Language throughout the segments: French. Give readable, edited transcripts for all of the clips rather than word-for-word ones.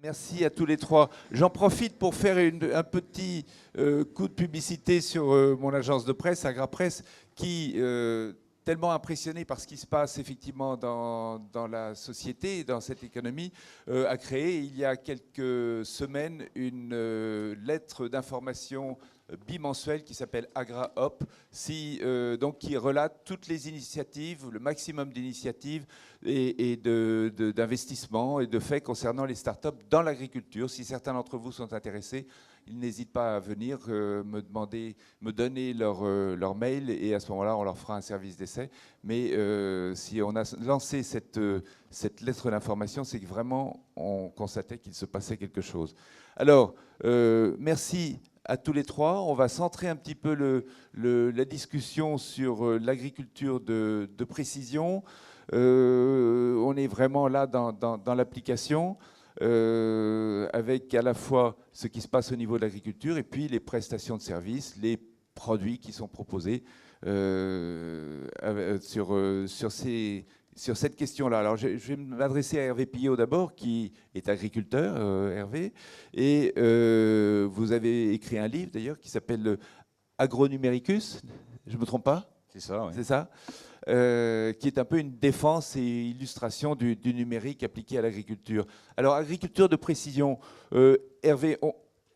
Merci à tous les trois. J'en profite pour faire un petit coup de publicité sur mon agence de presse, Agrapresse, qui, tellement impressionné par ce qui se passe effectivement dans la société, dans cette économie, a créé il y a quelques semaines une lettre d'information bimensuelle qui s'appelle AgraHop, donc qui relate toutes les initiatives, le maximum d'initiatives et d'investissements et de faits concernant les startups dans l'agriculture. Si certains d'entre vous sont intéressés, ils n'hésitent pas à venir me donner leur mail, et à ce moment-là, on leur fera un service d'essai. Mais si on a lancé cette lettre d'information, c'est que vraiment, on constatait qu'il se passait quelque chose. Alors, merci à tous les trois. On va centrer un petit peu la discussion sur l'agriculture de précision. On est vraiment là dans l'application, avec à la fois ce qui se passe au niveau de l'agriculture et puis les prestations de services, les produits qui sont proposés sur cette question-là. Alors, je vais m'adresser à Hervé Pillot d'abord, qui est agriculteur, Hervé, et vous avez écrit un livre d'ailleurs qui s'appelle Agronuméricus, je ne me trompe pas? C'est ça, oui. C'est ça, qui est un peu une défense et illustration du numérique appliqué à l'agriculture. Alors, agriculture de précision, Hervé,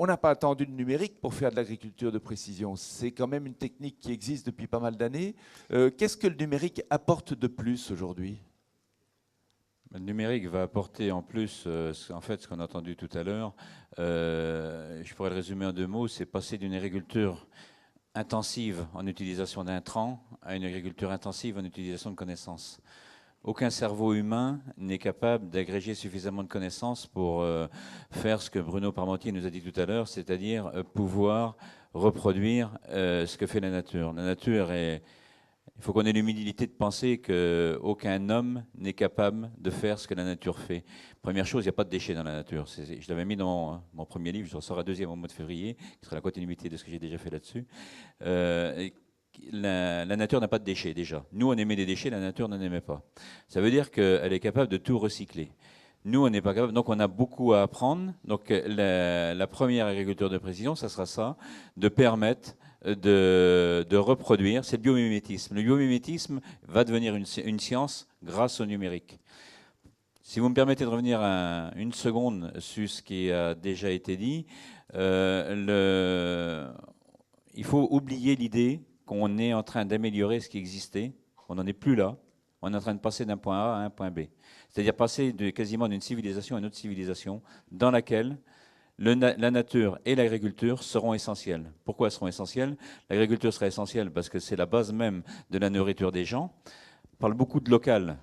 on n'a pas attendu le numérique pour faire de l'agriculture de précision. C'est quand même une technique qui existe depuis pas mal d'années. Qu'est-ce que le numérique apporte de plus aujourd'hui? Le numérique va apporter en plus, en fait, ce qu'on a entendu tout à l'heure, je pourrais le résumer en 2 mots, c'est passer d'une agriculture intensive en utilisation d'intrants à une agriculture intensive en utilisation de connaissances. Aucun cerveau humain n'est capable d'agréger suffisamment de connaissances pour faire ce que Bruno Parmentier nous a dit tout à l'heure, c'est-à-dire pouvoir reproduire ce que fait la nature. La nature est... Il faut qu'on ait l'humilité de penser qu'aucun homme n'est capable de faire ce que la nature fait. Première chose, il n'y a pas de déchets dans la nature. Je l'avais mis dans mon premier livre, je ressors un deuxième au mois de février, qui sera la continuité de ce que j'ai déjà fait là-dessus. La nature n'a pas de déchets déjà. Nous, on émet des déchets, la nature n'en émet pas. Ça veut dire qu'elle est capable de tout recycler. Nous, on n'est pas capable, donc on a beaucoup à apprendre. Donc la première agriculture de précision, ça sera ça, de permettre de reproduire, c'est le biomimétisme. Le biomimétisme va devenir une science grâce au numérique. Si vous me permettez de revenir une seconde sur ce qui a déjà été dit, il faut oublier l'idée qu'on est en train d'améliorer ce qui existait, on n'en est plus là, on est en train de passer d'un point A à un point B. C'est-à-dire passer quasiment d'une civilisation à une autre civilisation dans laquelle la nature et l'agriculture seront essentielles. Pourquoi elles seront essentielles? L'agriculture sera essentielle parce que c'est la base même de la nourriture des gens. On parle beaucoup de local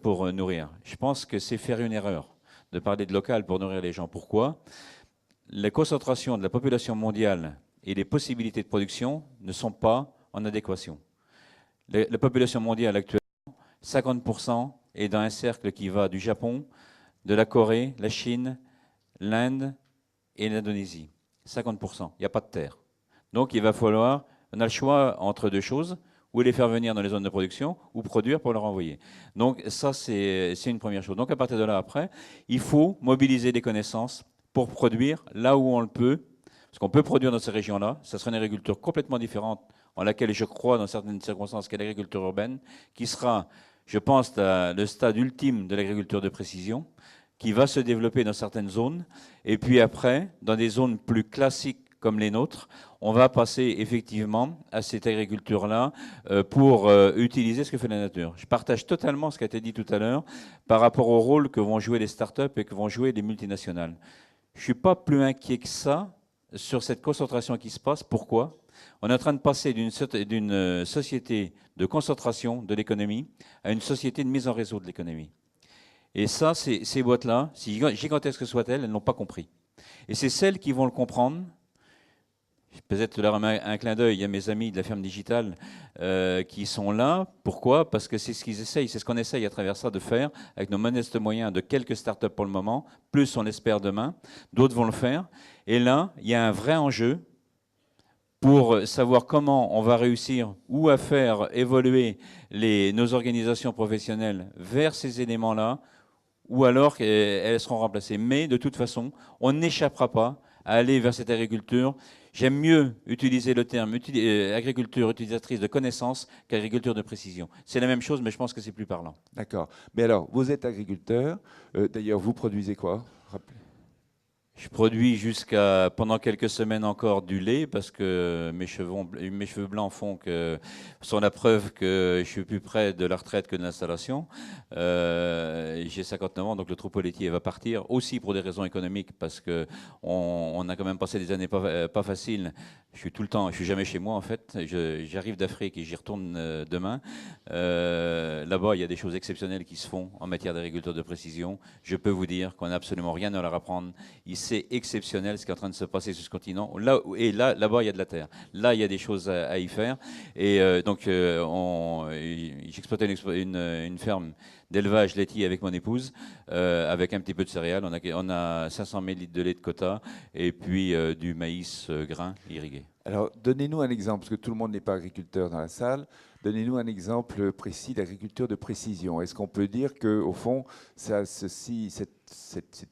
pour nourrir. Je pense que c'est faire une erreur de parler de local pour nourrir les gens. Pourquoi? La concentration de la population mondiale et les possibilités de production ne sont pas en adéquation. La population mondiale actuellement, 50% est dans un cercle qui va du Japon, de la Corée, la Chine, l'Inde et l'Indonésie. 50%. Il n'y a pas de terre. Donc il va falloir, on a le choix entre 2 choses, ou les faire venir dans les zones de production, ou produire pour leur envoyer. Donc ça, c'est une première chose. Donc à partir de là, après, il faut mobiliser des connaissances pour produire là où on le peut, parce qu'on peut produire dans ces régions-là. Ça sera une agriculture complètement différente, en laquelle je crois, dans certaines circonstances, qu'est l'agriculture urbaine, qui sera, je pense, le stade ultime de l'agriculture de précision, qui va se développer dans certaines zones. Et puis après, dans des zones plus classiques comme les nôtres, on va passer effectivement à cette agriculture-là pour utiliser ce que fait la nature. Je partage totalement ce qui a été dit tout à l'heure par rapport au rôle que vont jouer les startups et que vont jouer les multinationales. Je ne suis pas plus inquiet que ça sur cette concentration qui se passe. Pourquoi? On est en train de passer d'une société de concentration de l'économie à une société de mise en réseau de l'économie. Et ça, ces boîtes-là, si gigantesques que soient-elles, elles n'ont pas compris. Et c'est celles qui vont le comprendre. Peut-être leur un clin d'œil, il y a mes amis de la ferme digitale qui sont là. Pourquoi? Parce que c'est ce qu'ils essayent, c'est ce qu'on essaye à travers ça de faire, avec nos modestes moyens de quelques startups pour le moment, plus on l'espère demain, d'autres vont le faire. Et là, il y a un vrai enjeu pour savoir comment on va réussir ou à faire évoluer nos organisations professionnelles vers ces éléments-là, ou alors elles seront remplacées. Mais de toute façon, on n'échappera pas à aller vers cette agriculture. J'aime mieux utiliser le terme agriculture utilisatrice de connaissances qu'agriculture de précision. C'est la même chose, mais je pense que c'est plus parlant. D'accord. Mais alors, vous êtes agriculteur. D'ailleurs, vous produisez quoi? Je produis jusqu'à pendant quelques semaines encore du lait parce que mes cheveux blancs sont la preuve que je suis plus près de la retraite que de l'installation. J'ai 59 ans, donc le troupeau laitier va partir aussi pour des raisons économiques parce que on a quand même passé des années pas faciles. Je suis jamais chez moi en fait. J'arrive d'Afrique et j'y retourne demain. Là-bas, il y a des choses exceptionnelles qui se font en matière d'agriculture de précision. Je peux vous dire qu'on n'a absolument rien à leur apprendre. C'est exceptionnel ce qui est en train de se passer sur ce continent. Là-bas, il y a de la terre. Là, il y a des choses à y faire. Et j'exploitais une ferme d'élevage laitier avec mon épouse, avec un petit peu de céréales. On a 500 000 litres de lait de quota et puis du maïs grain irrigué. Alors, donnez-nous un exemple, parce que tout le monde n'est pas agriculteur dans la salle. Donnez-nous un exemple précis d'agriculture de précision. Est-ce qu'on peut dire qu'au fond, ces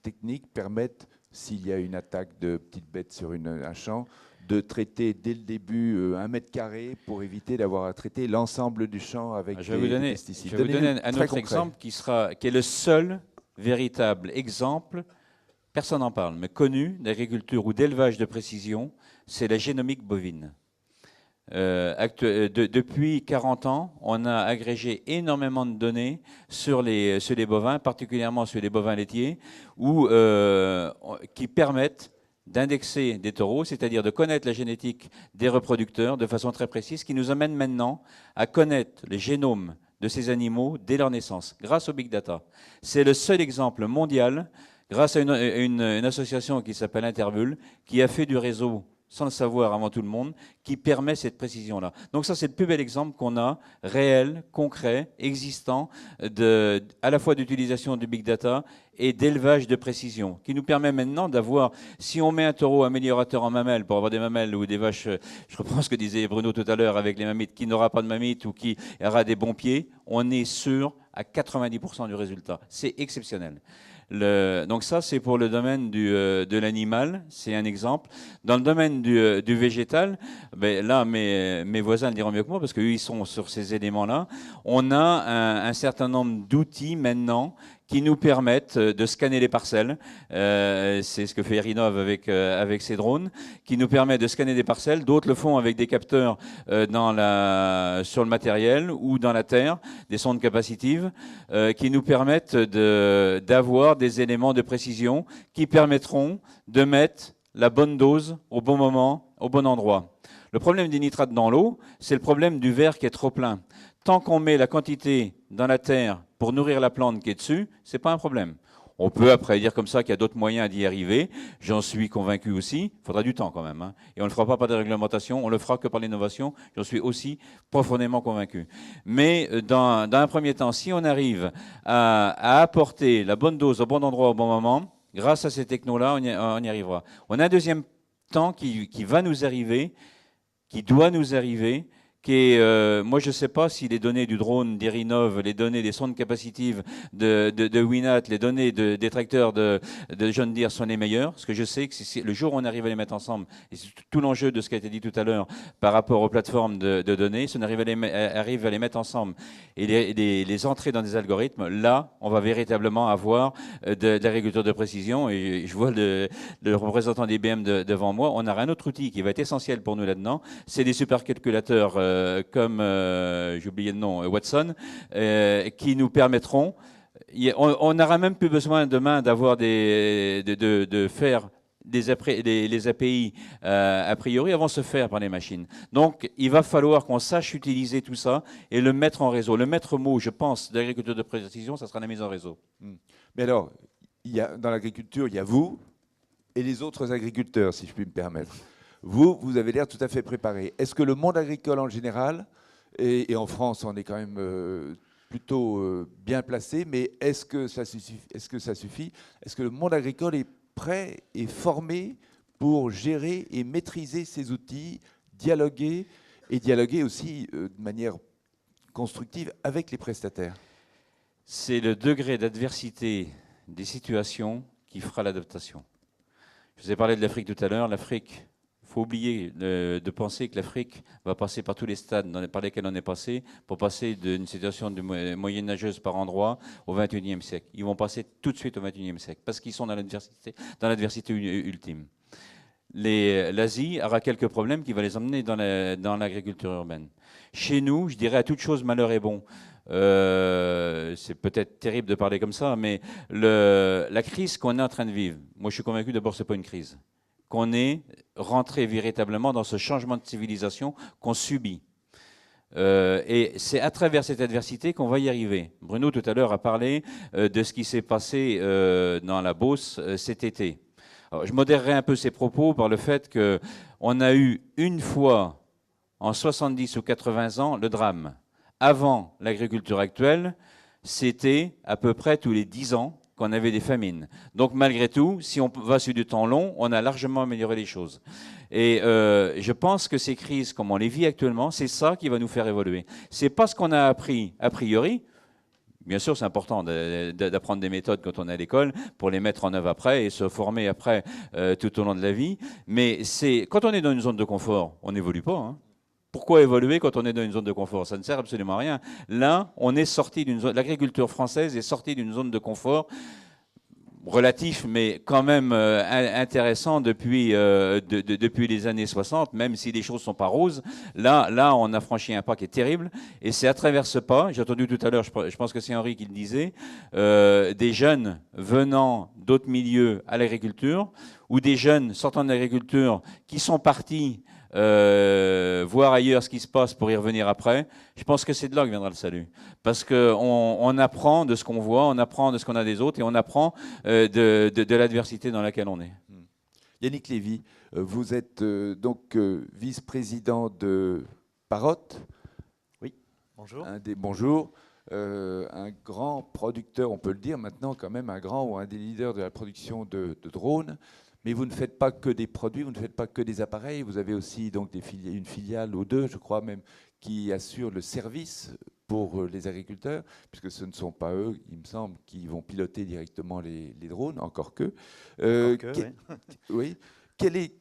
techniques permettent, s'il y a une attaque de petites bêtes sur un champ, de traiter dès le début 1 mètre carré pour éviter d'avoir à traiter l'ensemble du champ avec des pesticides? Je vais vous donner un autre exemple qui est le seul véritable exemple, personne n'en parle, mais connu d'agriculture ou d'élevage de précision, c'est la génomique bovine. Depuis 40 ans, on a agrégé énormément de données sur les bovins, particulièrement sur les bovins laitiers, qui permettent d'indexer des taureaux, c'est-à-dire de connaître la génétique des reproducteurs de façon très précise, qui nous amène maintenant à connaître les génomes de ces animaux dès leur naissance, grâce au big data. C'est le seul exemple mondial, grâce à une association qui s'appelle Interbul, qui a fait du réseau sans le savoir avant tout le monde, qui permet cette précision-là. Donc ça, c'est le plus bel exemple qu'on a, réel, concret, existant, à la fois d'utilisation du big data et d'élevage de précision, qui nous permet maintenant d'avoir, si on met un taureau améliorateur en mamelles, pour avoir des mamelles ou des vaches, je reprends ce que disait Bruno tout à l'heure avec les mammites, qui n'aura pas de mammites ou qui aura des bons pieds, on est sûr à 90% du résultat. C'est exceptionnel. Donc ça, c'est pour le domaine de l'animal, c'est un exemple. Dans le domaine du végétal, ben là, mes voisins le diront mieux que moi, parce qu'eux, ils sont sur ces éléments-là. On a un certain nombre d'outils maintenant qui nous permettent de scanner les parcelles. C'est ce que fait Erinov avec ses drones, qui nous permet de scanner des parcelles. D'autres le font avec des capteurs sur le matériel ou dans la terre, des sondes capacitives, qui nous permettent d'avoir des éléments de précision qui permettront de mettre la bonne dose au bon moment, au bon endroit. Le problème des nitrates dans l'eau, c'est le problème du verre qui est trop plein. Tant qu'on met la quantité dans la terre pour nourrir la plante qui est dessus, c'est pas un problème. On peut après dire comme ça qu'il y a d'autres moyens d'y arriver. J'en suis convaincu aussi. Il faudra du temps quand même. Et on ne le fera pas par des réglementations, on le fera que par l'innovation. J'en suis aussi profondément convaincu. Mais dans un premier temps, si on arrive à apporter la bonne dose au bon endroit au bon moment, grâce à ces technos-là, on y arrivera. On a un deuxième temps qui va nous arriver, qui doit nous arriver, moi je ne sais pas si les données du drone d'Erinov, les données des sondes capacitives de Winat, les données des tracteurs de John Deere sont les meilleures. Ce que je sais, que c'est le jour où on arrive à les mettre ensemble, et c'est tout l'enjeu de ce qui a été dit tout à l'heure par rapport aux plateformes de données, si on arrive à les mettre ensemble et les entrer dans des algorithmes, là on va véritablement avoir de l'agriculture de précision. Et je vois le représentant d'IBM devant moi. On aura un autre outil qui va être essentiel pour nous là-dedans, c'est des supercalculateurs comme, j'ai oublié le nom, Watson, qui nous permettront, on n'aura même plus besoin demain d'avoir de faire les API a priori vont se faire par les machines. Donc il va falloir qu'on sache utiliser tout ça et le mettre en réseau. Le maître mot, je pense, d'agriculture de précision, ça sera la mise en réseau. Mais alors, dans l'agriculture, il y a vous et les autres agriculteurs, si je puis me permettre. Vous avez l'air tout à fait préparé. Est-ce que le monde agricole en général, et en France, on est quand même plutôt bien placé, mais est-ce que ça suffit? Est-ce que le monde agricole est prêt et formé pour gérer et maîtriser ces outils, dialoguer aussi de manière constructive avec les prestataires? C'est le degré d'adversité des situations qui fera l'adaptation. Je vous ai parlé de l'Afrique tout à l'heure. L'Afrique, il faut oublier de penser que l'Afrique va passer par tous les stades par lesquels on est passé pour passer d'une situation de moyenâgeuse par endroit au XXIe siècle. Ils vont passer tout de suite au XXIe siècle parce qu'ils sont dans l'adversité ultime. L'Asie aura quelques problèmes qui vont les emmener dans l'agriculture urbaine. Chez nous, je dirais à toute chose, malheur est bon. C'est peut-être terrible de parler comme ça, mais la crise qu'on est en train de vivre, moi je suis convaincu d'abord que ce n'est pas une crise, qu'on est rentré véritablement dans ce changement de civilisation qu'on subit. Et c'est à travers cette adversité qu'on va y arriver. Bruno tout à l'heure a parlé de ce qui s'est passé dans la Beauce cet été. Alors, je modérerai un peu ces propos par le fait qu'on a eu une fois en 70 ou 80 ans le drame. Avant l'agriculture actuelle, c'était à peu près tous les 10 ans qu'on avait des famines. Donc malgré tout, si on va sur du temps long, on a largement amélioré les choses. Et je pense que ces crises, comme on les vit actuellement, c'est ça qui va nous faire évoluer. C'est pas ce qu'on a appris a priori. Bien sûr, c'est important d'apprendre des méthodes quand on est à l'école pour les mettre en œuvre après et se former après tout au long de la vie. Mais quand on est dans une zone de confort, on n'évolue pas, hein. Pourquoi évoluer quand on est dans une zone de confort? Ça ne sert absolument à rien. Là, on est sorti d'une zone. L'agriculture française est sortie d'une zone de confort relatif, mais quand même intéressant depuis les années 60, même si les choses ne sont pas roses. Là, on a franchi un pas qui est terrible. Et c'est à travers ce pas, j'ai entendu tout à l'heure, je pense que c'est Henri qui le disait, des jeunes venant d'autres milieux à l'agriculture, ou des jeunes sortant de l'agriculture qui sont partis voir ailleurs ce qui se passe pour y revenir après. Je pense que c'est de là que viendra le salut. Parce qu'on apprend de ce qu'on voit, on apprend de ce qu'on a des autres et on apprend de l'adversité dans laquelle on est. Yannick Lévy, vous êtes donc vice-président de Parotte. Oui, bonjour. Bonjour. Un grand producteur, on peut le dire maintenant quand même, un grand ou un des leaders de la production de drones. Mais vous ne faites pas que des produits, vous ne faites pas que des appareils, vous avez aussi donc une filiale ou deux, je crois même, qui assure le service pour les agriculteurs, puisque ce ne sont pas eux, il me semble, qui vont piloter directement les drones, encore que. Oui. Quel est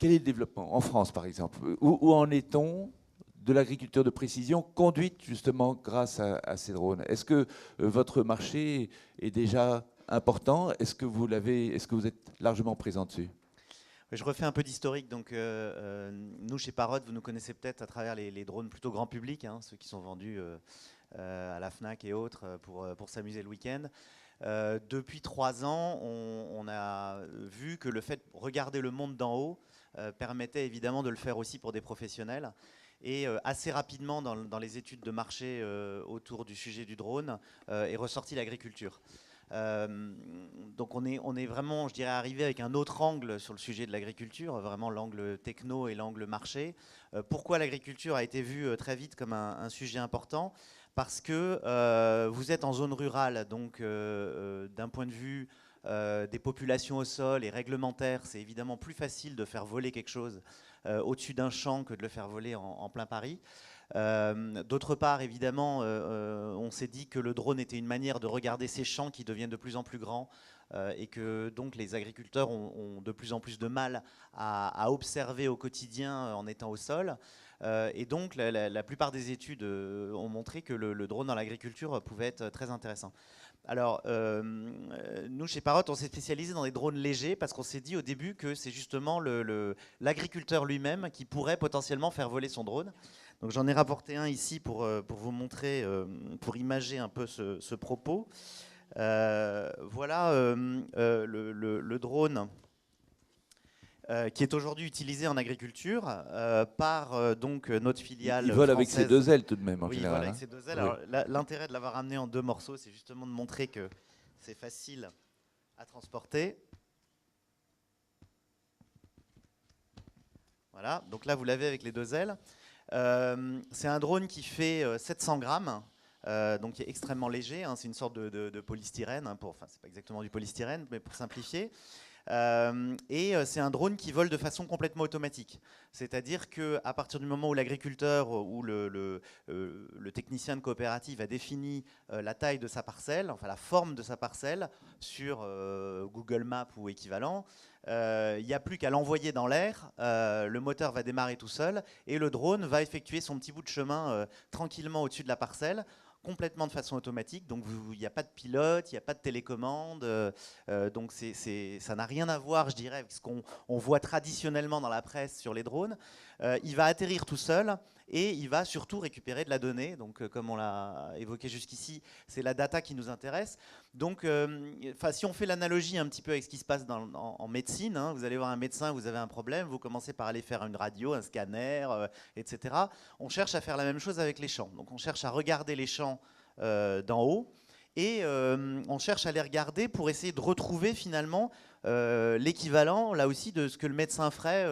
le développement en France, par exemple? Où en est-on de l'agriculture de précision conduite justement grâce à ces drones? Est-ce que votre marché est déjà important? Est-ce que vous êtes largement présent dessus? Je refais un peu d'historique. Donc, nous, chez Parotte, vous nous connaissez peut-être à travers les drones plutôt grand public, hein, ceux qui sont vendus à la FNAC et autres pour s'amuser le week-end. Depuis 3 ans, on a vu que le fait de regarder le monde d'en haut permettait évidemment de le faire aussi pour des professionnels. Et assez rapidement, dans les études de marché autour du sujet du drone, est ressortie l'agriculture. Donc on est vraiment, je dirais, arrivé avec un autre angle sur le sujet de l'agriculture, vraiment l'angle techno et l'angle marché. Pourquoi l'agriculture a été vue très vite comme un sujet important? Parce que vous êtes en zone rurale, donc d'un point de vue des populations au sol et réglementaire, c'est évidemment plus facile de faire voler quelque chose au-dessus d'un champ que de le faire voler en plein Paris. D'autre part, évidemment, on s'est dit que le drone était une manière de regarder ces champs qui deviennent de plus en plus grands et que donc les agriculteurs ont de plus en plus de mal à observer au quotidien en étant au sol. Et donc la plupart des études ont montré que le drone dans l'agriculture pouvait être très intéressant. Alors, nous, chez Parotte, on s'est spécialisé dans des drones légers parce qu'on s'est dit au début que c'est justement l'agriculteur lui-même qui pourrait potentiellement faire voler son drone. Donc j'en ai rapporté un ici pour vous montrer, pour imager un peu ce propos. Voilà le drone qui est aujourd'hui utilisé en agriculture par donc notre filiale Il vole française. avec ses 2 ailes tout de même en Oui, général. il vole avec ses 2 ailes. Oui. Alors, l'intérêt de l'avoir amené en 2 morceaux, c'est justement de montrer que c'est facile à transporter. Voilà, donc là vous l'avez avec les 2 ailes. C'est un drone qui fait 700 grammes, donc qui est extrêmement léger, hein, c'est une sorte de polystyrène, enfin c'est pas exactement du polystyrène, mais pour simplifier. C'est un drone qui vole de façon complètement automatique. C'est-à-dire qu'à partir du moment où l'agriculteur ou le technicien de coopérative a défini la taille de sa parcelle, enfin la forme de sa parcelle sur Google Maps ou équivalent, il n'y a plus qu'à l'envoyer dans l'air, le moteur va démarrer tout seul et le drone va effectuer son petit bout de chemin tranquillement au-dessus de la parcelle, complètement de façon automatique, donc il n'y a pas de pilote, il n'y a pas de télécommande, donc ça n'a rien à voir, je dirais, avec ce qu'on voit traditionnellement dans la presse sur les drones. Il va atterrir tout seul et il va surtout récupérer de la donnée, donc comme on l'a évoqué jusqu'ici, c'est la data qui nous intéresse. Donc si on fait l'analogie un petit peu avec ce qui se passe en médecine, hein, vous allez voir un médecin, vous avez un problème, vous commencez par aller faire une radio, un scanner, etc. On cherche à faire la même chose avec les champs. Donc on cherche à regarder les champs d'en haut et on cherche à les regarder pour essayer de retrouver finalement l'équivalent là aussi de ce que le médecin ferait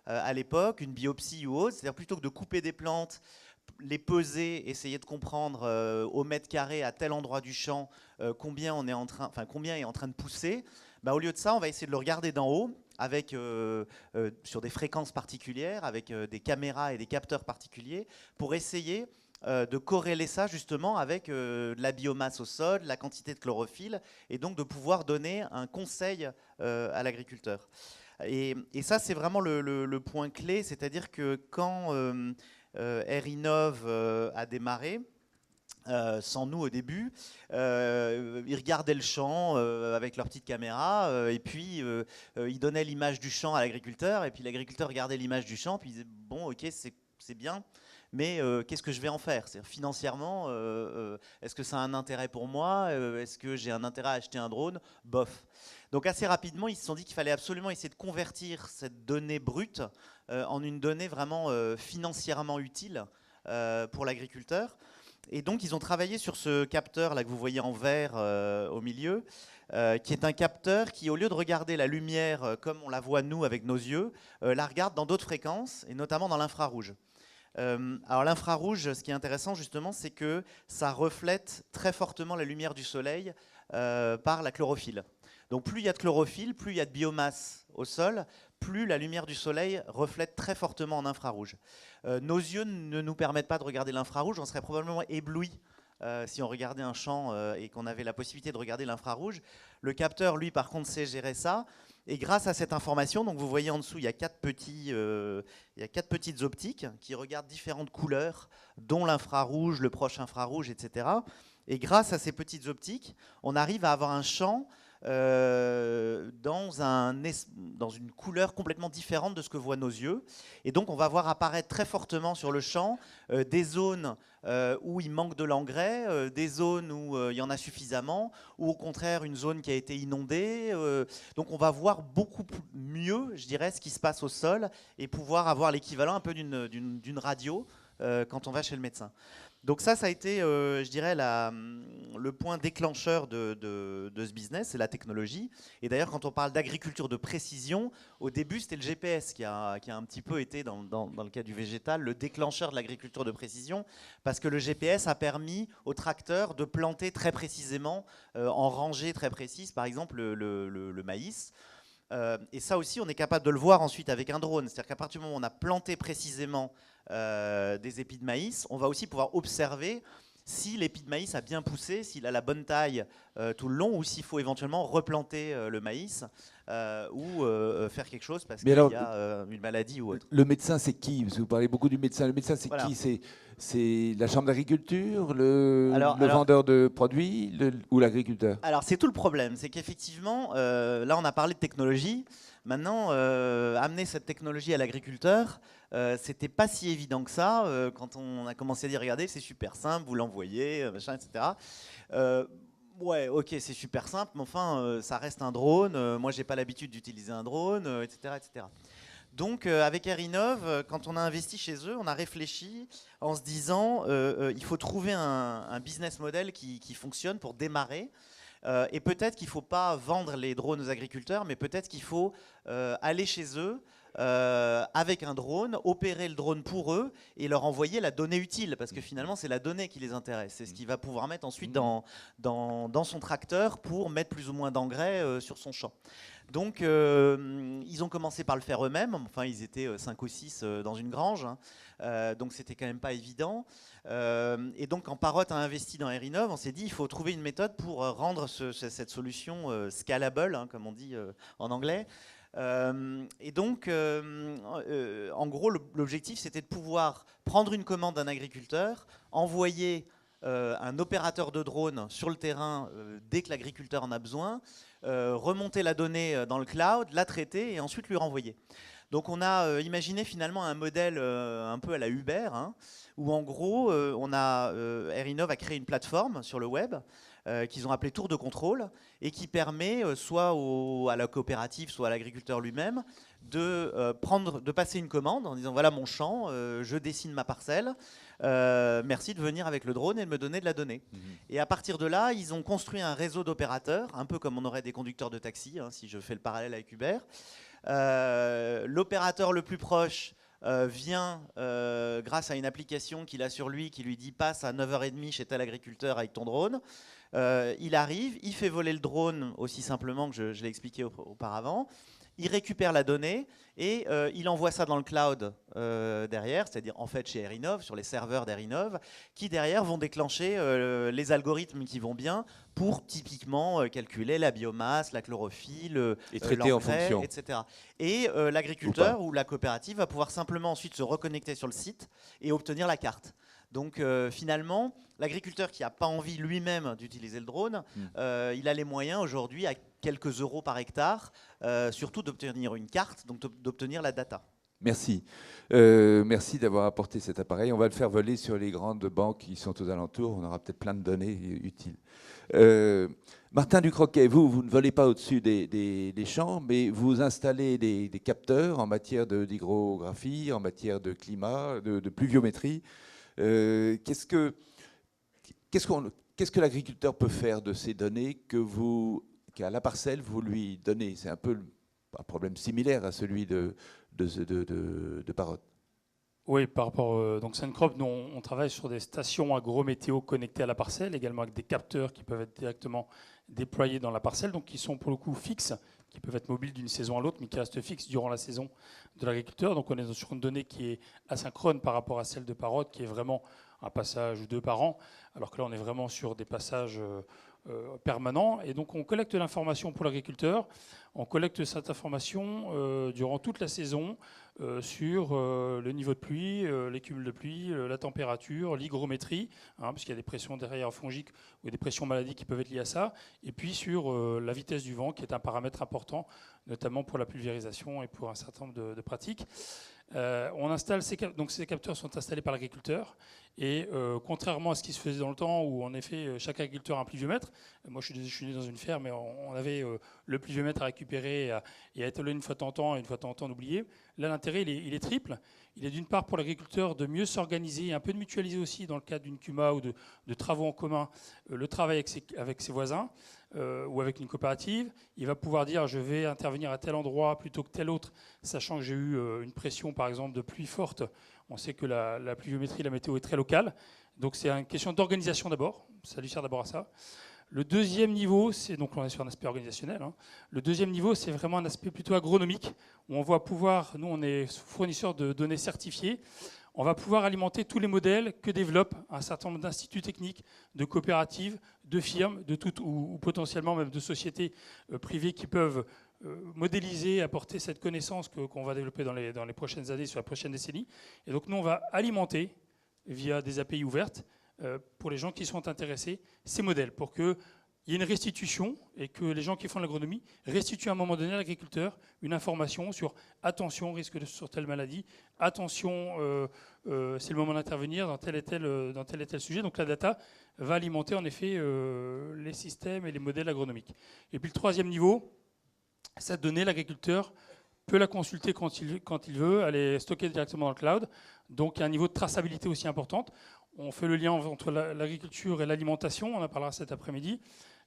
à l'époque, une biopsie ou autre, c'est-à-dire plutôt que de couper des plantes, les peser, essayer de comprendre au mètre carré à tel endroit du champ combien est en train de pousser, bah, au lieu de ça on va essayer de le regarder d'en haut avec, sur des fréquences particulières, avec des caméras et des capteurs particuliers pour essayer de corréler ça justement avec de la biomasse au sol, la quantité de chlorophylle, et donc de pouvoir donner un conseil à l'agriculteur. Et ça, c'est vraiment le point clé, c'est-à-dire que quand AirInnov a démarré, sans nous au début, ils regardaient le champ avec leur petite caméra et puis ils donnaient l'image du champ à l'agriculteur et puis l'agriculteur regardait l'image du champ puis il disait bon ok c'est bien, mais qu'est-ce que je vais en faire? Financièrement, est-ce que ça a un intérêt pour moi? Est-ce que j'ai un intérêt à acheter un drone? Bof. Donc assez rapidement, ils se sont dit qu'il fallait absolument essayer de convertir cette donnée brute en une donnée vraiment financièrement utile pour l'agriculteur. Et donc ils ont travaillé sur ce capteur là que vous voyez en vert au milieu, qui est un capteur qui, au lieu de regarder la lumière comme on la voit nous avec nos yeux, la regarde dans d'autres fréquences, et notamment dans l'infrarouge. Alors l'infrarouge, ce qui est intéressant justement, c'est que ça reflète très fortement la lumière du soleil par la chlorophylle. Donc plus il y a de chlorophylle, plus il y a de biomasse au sol, plus la lumière du soleil reflète très fortement en infrarouge. Nos yeux ne nous permettent pas de regarder l'infrarouge, on serait probablement ébloui si on regardait un champ et qu'on avait la possibilité de regarder l'infrarouge. Le capteur, lui, par contre, sait gérer ça. Et grâce à cette information, donc vous voyez en dessous, il y a quatre petites optiques qui regardent différentes couleurs, dont l'infrarouge, le proche infrarouge, etc. Et grâce à ces petites optiques, on arrive à avoir un champ dans une couleur complètement différente de ce que voient nos yeux. Et donc on va voir apparaître très fortement sur le champ des zones où il manque de l'engrais, des zones où il y en a suffisamment, ou au contraire une zone qui a été inondée. Donc on va voir beaucoup mieux, je dirais, ce qui se passe au sol et pouvoir avoir l'équivalent un peu d'une radio quand on va chez le médecin. Donc ça a été, je dirais, le point déclencheur de ce business, c'est la technologie. Et d'ailleurs, quand on parle d'agriculture de précision, au début, c'était le GPS qui a un petit peu été, dans le cas du végétal, le déclencheur de l'agriculture de précision, parce que le GPS a permis aux tracteurs de planter très précisément, en rangées très précises, par exemple le maïs. Et ça aussi, on est capable de le voir ensuite avec un drone. C'est-à-dire qu'à partir du moment où on a planté précisément des épis de maïs, on va aussi pouvoir observer si l'épi de maïs a bien poussé, s'il a la bonne taille tout le long, ou s'il faut éventuellement replanter le maïs ou faire quelque chose parce qu'il y a une maladie ou autre. Le médecin, c'est qui? Parce que vous parlez beaucoup du médecin. Le médecin, c'est voilà. qui? C'est la chambre d'agriculture, le vendeur de produits ou l'agriculteur? Alors c'est tout le problème, c'est qu'effectivement, là on a parlé de technologie. Maintenant, amener cette technologie à l'agriculteur, c'était pas si évident que ça. Quand on a commencé à dire, regardez, c'est super simple, vous l'envoyez, machin, etc. Ouais, ok, c'est super simple, mais enfin, ça reste un drone. Moi, j'ai pas l'habitude d'utiliser un drone, etc., etc. Donc, avec AirInnov, quand on a investi chez eux, on a réfléchi en se disant, il faut trouver un business model qui fonctionne pour démarrer. Et peut-être qu'il ne faut pas vendre les drones aux agriculteurs, mais peut-être qu'il faut aller chez eux, avec un drone, opérer le drone pour eux et leur envoyer la donnée utile, parce que finalement c'est la donnée qui les intéresse, c'est ce qu'il va pouvoir mettre ensuite dans son tracteur pour mettre plus ou moins d'engrais sur son champ. Donc ils ont commencé par le faire eux-mêmes, enfin ils étaient 5 ou 6 dans une grange, hein. Donc c'était quand même pas évident. Et donc quand Parrot a investi dans Airinov, on s'est dit il faut trouver une méthode pour rendre cette solution scalable, hein, comme on dit en anglais. Et donc, en gros, l'objectif, c'était de pouvoir prendre une commande d'un agriculteur, envoyer un opérateur de drone sur le terrain dès que l'agriculteur en a besoin, remonter la donnée dans le cloud, la traiter et ensuite lui renvoyer. Donc on a imaginé finalement un modèle un peu à la Uber, hein, où en gros, Airinov a créé une plateforme sur le web qu'ils ont appelé Tour de contrôle et qui permet soit à la coopérative, soit à l'agriculteur lui-même de passer une commande en disant voilà mon champ, je dessine ma parcelle, merci de venir avec le drone et de me donner de la donnée. Et à partir de là, ils ont construit un réseau d'opérateurs, un peu comme on aurait des conducteurs de taxi, hein, si je fais le parallèle avec Uber. L'opérateur le plus proche vient grâce à une application qu'il a sur lui qui lui dit passe à 9h30 chez tel agriculteur avec ton drone. Il arrive, il fait voler le drone aussi simplement que je l'ai expliqué auparavant. Il récupère la donnée et il envoie ça dans le cloud derrière, c'est-à-dire en fait chez Airinov, sur les serveurs d'Airinov, qui derrière vont déclencher les algorithmes qui vont bien pour typiquement calculer la biomasse, la chlorophylle, et traiter en fonction, etc. Et l'agriculteur ou la coopérative va pouvoir simplement ensuite se reconnecter sur le site et obtenir la carte. Donc finalement, l'agriculteur qui n'a pas envie lui-même d'utiliser le drone, il a les moyens aujourd'hui à quelques euros par hectare, surtout d'obtenir une carte, donc d'obtenir la data. Merci. Merci d'avoir apporté cet appareil. On va le faire voler sur les grandes banques qui sont aux alentours. On aura peut-être plein de données utiles. Martin Ducroquet, vous ne volez pas au-dessus des champs, mais vous installez des capteurs en matière d'hygrographie, en matière de climat, de pluviométrie. Qu'est-ce que l'agriculteur peut faire de ces données qu'à la parcelle vous lui donnez? C'est un peu un problème similaire à celui de Parrot. Oui, par rapport donc Suncrop, nous on travaille sur des stations agrométéo connectées à la parcelle, également avec des capteurs qui peuvent être directement déployés dans la parcelle, donc qui sont pour le coup fixes, qui peuvent être mobiles d'une saison à l'autre, mais qui restent fixes durant la saison de l'agriculteur. Donc on est sur une donnée qui est asynchrone par rapport à celle de Parrot, qui est vraiment un passage ou 2 par an, alors que là on est vraiment sur des passages permanents. Et donc on collecte l'information pour l'agriculteur, on collecte cette information durant toute la saison sur le niveau de pluie, les cumuls de pluie, la température, l'hygrométrie, hein, parce qu'il y a des pressions derrière fongiques ou des pressions maladies qui peuvent être liées à ça, et puis sur la vitesse du vent, qui est un paramètre important, notamment pour la pulvérisation et pour un certain nombre de pratiques. On installe donc ces capteurs sont installés par l'agriculteur et contrairement à ce qui se faisait dans le temps où en effet chaque agriculteur a un pluviomètre, moi je suis né dans une ferme et on avait le pluviomètre à récupérer et à étaler une fois de temps en temps et une fois de temps en temps d'oublier. Là l'intérêt il est triple. Il est d'une part pour l'agriculteur de mieux s'organiser et un peu de mutualiser aussi dans le cadre d'une CUMA ou de travaux en commun le travail avec ses voisins ou avec une coopérative. Il va pouvoir dire je vais intervenir à tel endroit plutôt que tel autre, sachant que j'ai eu une pression par exemple de pluie forte. On sait que la pluviométrie, la météo est très locale. Donc c'est une question d'organisation d'abord. Ça lui sert d'abord à ça. Le deuxième niveau, donc on est sur un aspect organisationnel, hein. Le deuxième niveau, c'est vraiment un aspect plutôt agronomique, où on va pouvoir, nous on est fournisseur de données certifiées, on va pouvoir alimenter tous les modèles que développent un certain nombre d'instituts techniques, de coopératives, de firmes, de toutes, ou potentiellement même de sociétés privées qui peuvent modéliser, apporter cette connaissance qu'on va développer dans les prochaines années, sur la prochaine décennie. Et donc nous, on va alimenter, via des API ouvertes, pour les gens qui sont intéressés, ces modèles, pour qu'il y ait une restitution et que les gens qui font l'agronomie restituent à un moment donné à l'agriculteur une information sur attention, risque sur telle maladie, attention, c'est le moment d'intervenir dans tel et tel sujet. Donc la data va alimenter en effet les systèmes et les modèles agronomiques. Et puis le troisième niveau, cette donnée, l'agriculteur peut la consulter quand il veut, elle est stockée directement dans le cloud. Donc il y a un niveau de traçabilité aussi importante. on fait le lien entre l'agriculture et l'alimentation, on en parlera cet après-midi.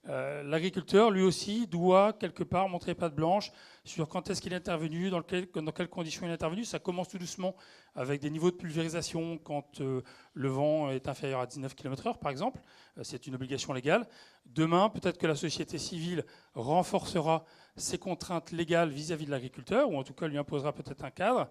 L'agriculteur, lui aussi, doit quelque part montrer patte blanche sur quand est-ce qu'il est intervenu, dans quelles conditions il est intervenu. Ça commence tout doucement avec des niveaux de pulvérisation quand le vent est inférieur à 19 km/h, par exemple. C'est une obligation légale. Demain, peut-être que la société civile renforcera ses contraintes légales vis-à-vis de l'agriculteur, ou en tout cas lui imposera peut-être un cadre.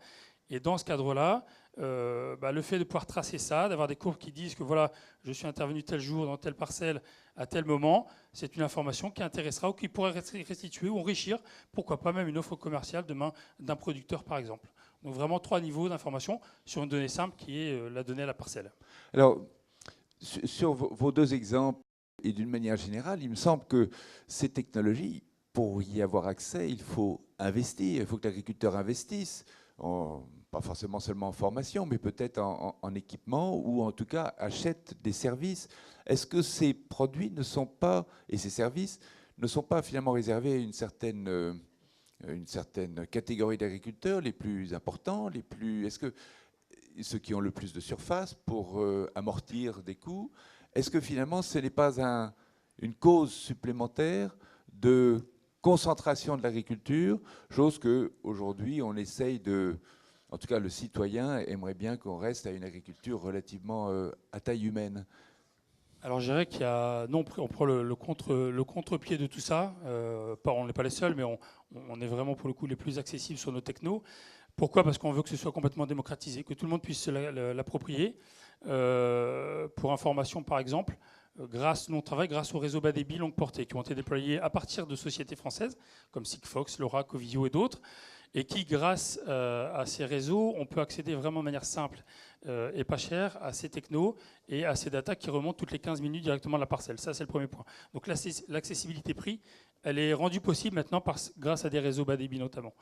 Et dans ce cadre-là, le fait de pouvoir tracer ça, d'avoir des courbes qui disent que voilà, je suis intervenu tel jour dans telle parcelle à tel moment, c'est une information qui intéressera ou qui pourrait restituer ou enrichir, pourquoi pas même une offre commerciale demain d'un producteur par exemple. Donc vraiment 3 niveaux d'information sur une donnée simple qui est la donnée à la parcelle. Alors, sur vos 2 exemples et d'une manière générale, il me semble que ces technologies, pour y avoir accès, il faut investir, il faut que l'agriculteur investisse. Pas forcément seulement en formation, mais peut-être en équipement, ou en tout cas achète des services. Est-ce que ces produits ne sont pas, et ces services, ne sont pas finalement réservés à une certaine catégorie d'agriculteurs, les plus importants, est-ce que ceux qui ont le plus de surface pour amortir des coûts, est-ce que finalement ce n'est pas une cause supplémentaire de concentration de l'agriculture, chose qu'aujourd'hui on essaye en tout cas le citoyen aimerait bien qu'on reste à une agriculture relativement à taille humaine. Alors je dirais qu'il y a, non, on prend le contre-pied de tout ça. On n'est pas les seuls, mais on est vraiment pour le coup les plus accessibles sur nos technos. Pourquoi ? Parce qu'on veut que ce soit complètement démocratisé, que tout le monde puisse l'approprier. Pour information, par exemple, grâce au réseau bas débit longue portée qui ont été déployés à partir de sociétés françaises comme Sigfox, LoRa, Covivio et d'autres, et qui, grâce à ces réseaux, on peut accéder vraiment de manière simple et pas chère à ces technos et à ces datas qui remontent toutes les 15 minutes directement de la parcelle. Ça, c'est le premier point. Donc l'accessibilité prix, elle est rendue possible maintenant grâce à des réseaux bas débit notamment.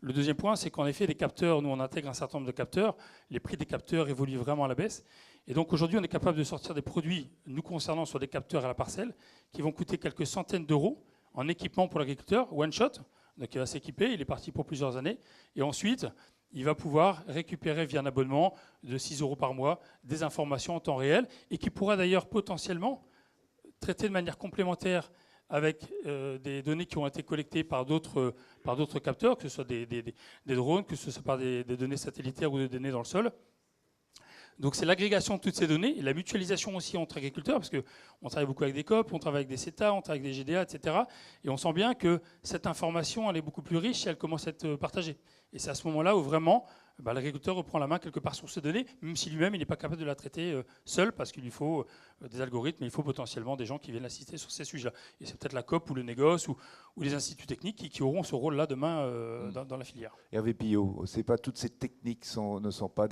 Le deuxième point, c'est qu'en effet, les capteurs, nous on intègre un certain nombre de capteurs, les prix des capteurs évoluent vraiment à la baisse. Et donc aujourd'hui, on est capable de sortir des produits, nous concernant, sur des capteurs à la parcelle, qui vont coûter quelques centaines d'euros en équipement pour l'agriculteur, one shot. Donc il va s'équiper, il est parti pour plusieurs années. Et ensuite, il va pouvoir récupérer via un abonnement de 6 euros par mois des informations en temps réel et qui pourra d'ailleurs potentiellement traiter de manière complémentaire avec des données qui ont été collectées par d'autres capteurs, que ce soit des drones, que ce soit par des données satellitaires ou des données dans le sol. Donc c'est l'agrégation de toutes ces données et la mutualisation aussi entre agriculteurs, parce qu'on travaille beaucoup avec des COP, on travaille avec des CETA, on travaille avec des GDA, etc. Et on sent bien que cette information, elle est beaucoup plus riche si elle commence à être partagée. Et c'est à ce moment-là où vraiment l'agriculteur reprend la main quelque part sur ces données, même si lui-même il n'est pas capable de la traiter seul, parce qu'il lui faut des algorithmes, et il faut potentiellement des gens qui viennent l'assister sur ces sujets-là. Et c'est peut-être la COP ou le négoce ou les instituts techniques qui auront ce rôle-là demain dans la filière. Hervé Pillot, toutes ces techniques ne sont pas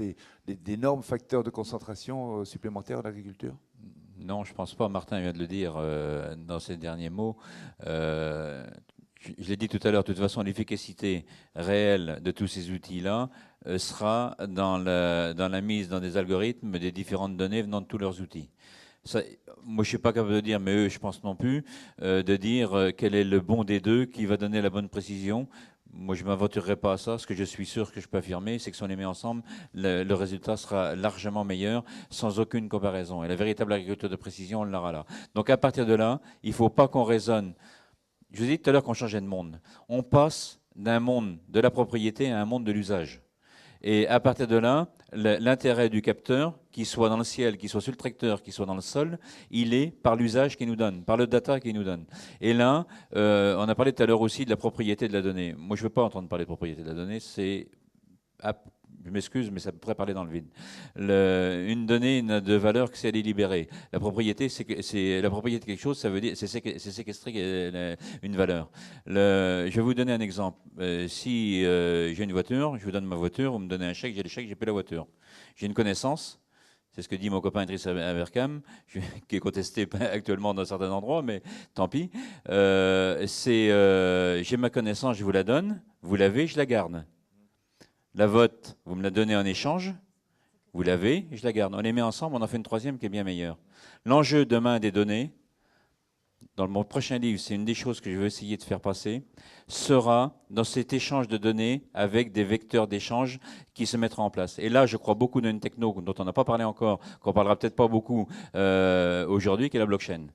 d'énormes facteurs de concentration supplémentaires dans l'agriculture ? Non, je ne pense pas. Martin vient de le dire dans ses derniers mots. Je l'ai dit tout à l'heure, de toute façon, l'efficacité réelle de tous ces outils-là sera dans la mise dans des algorithmes des différentes données venant de tous leurs outils. Ça, moi, je ne suis pas capable de dire, mais eux, je pense non plus, de dire quel est le bon des deux qui va donner la bonne précision. Moi, je ne m'aventurerai pas à ça. Ce que je suis sûr que je peux affirmer, c'est que si on les met ensemble, le résultat sera largement meilleur, sans aucune comparaison. Et la véritable agriculture de précision, on l'aura là. Donc, à partir de là, il ne faut pas qu'on raisonne. Je vous ai dit tout à l'heure qu'on changeait de monde. On passe d'un monde de la propriété à un monde de l'usage. Et à partir de là, l'intérêt du capteur, qu'il soit dans le ciel, qu'il soit sur le tracteur, qu'il soit dans le sol, il est par l'usage qu'il nous donne, par le data qu'il nous donne. Et là, on a parlé tout à l'heure aussi de la propriété de la donnée. Moi, je ne veux pas entendre parler de propriété de la donnée. Je m'excuse, mais ça pourrait parler dans le vide. Une donnée n'a de valeur que si elle est libérée. La propriété, c'est la propriété de quelque chose, ça veut dire c'est séquestrer une valeur. Je vais vous donner un exemple. Si j'ai une voiture, je vous donne ma voiture, vous me donnez un chèque, j'ai le chèque, j'ai payé la voiture. J'ai une connaissance. C'est ce que dit mon copain Idriss Aberkam, qui est contesté actuellement dans certains endroits, mais tant pis. J'ai ma connaissance, je vous la donne, vous l'avez, je la garde. La vote, vous me la donnez en échange, vous l'avez, je la garde. On les met ensemble, on en fait une troisième qui est bien meilleure. L'enjeu demain des données, dans mon prochain livre, c'est une des choses que je veux essayer de faire passer, sera dans cet échange de données avec des vecteurs d'échange qui se mettront en place. Et là, je crois beaucoup dans une techno dont on n'a pas parlé encore, qu'on parlera peut-être pas beaucoup aujourd'hui, qui est la blockchain.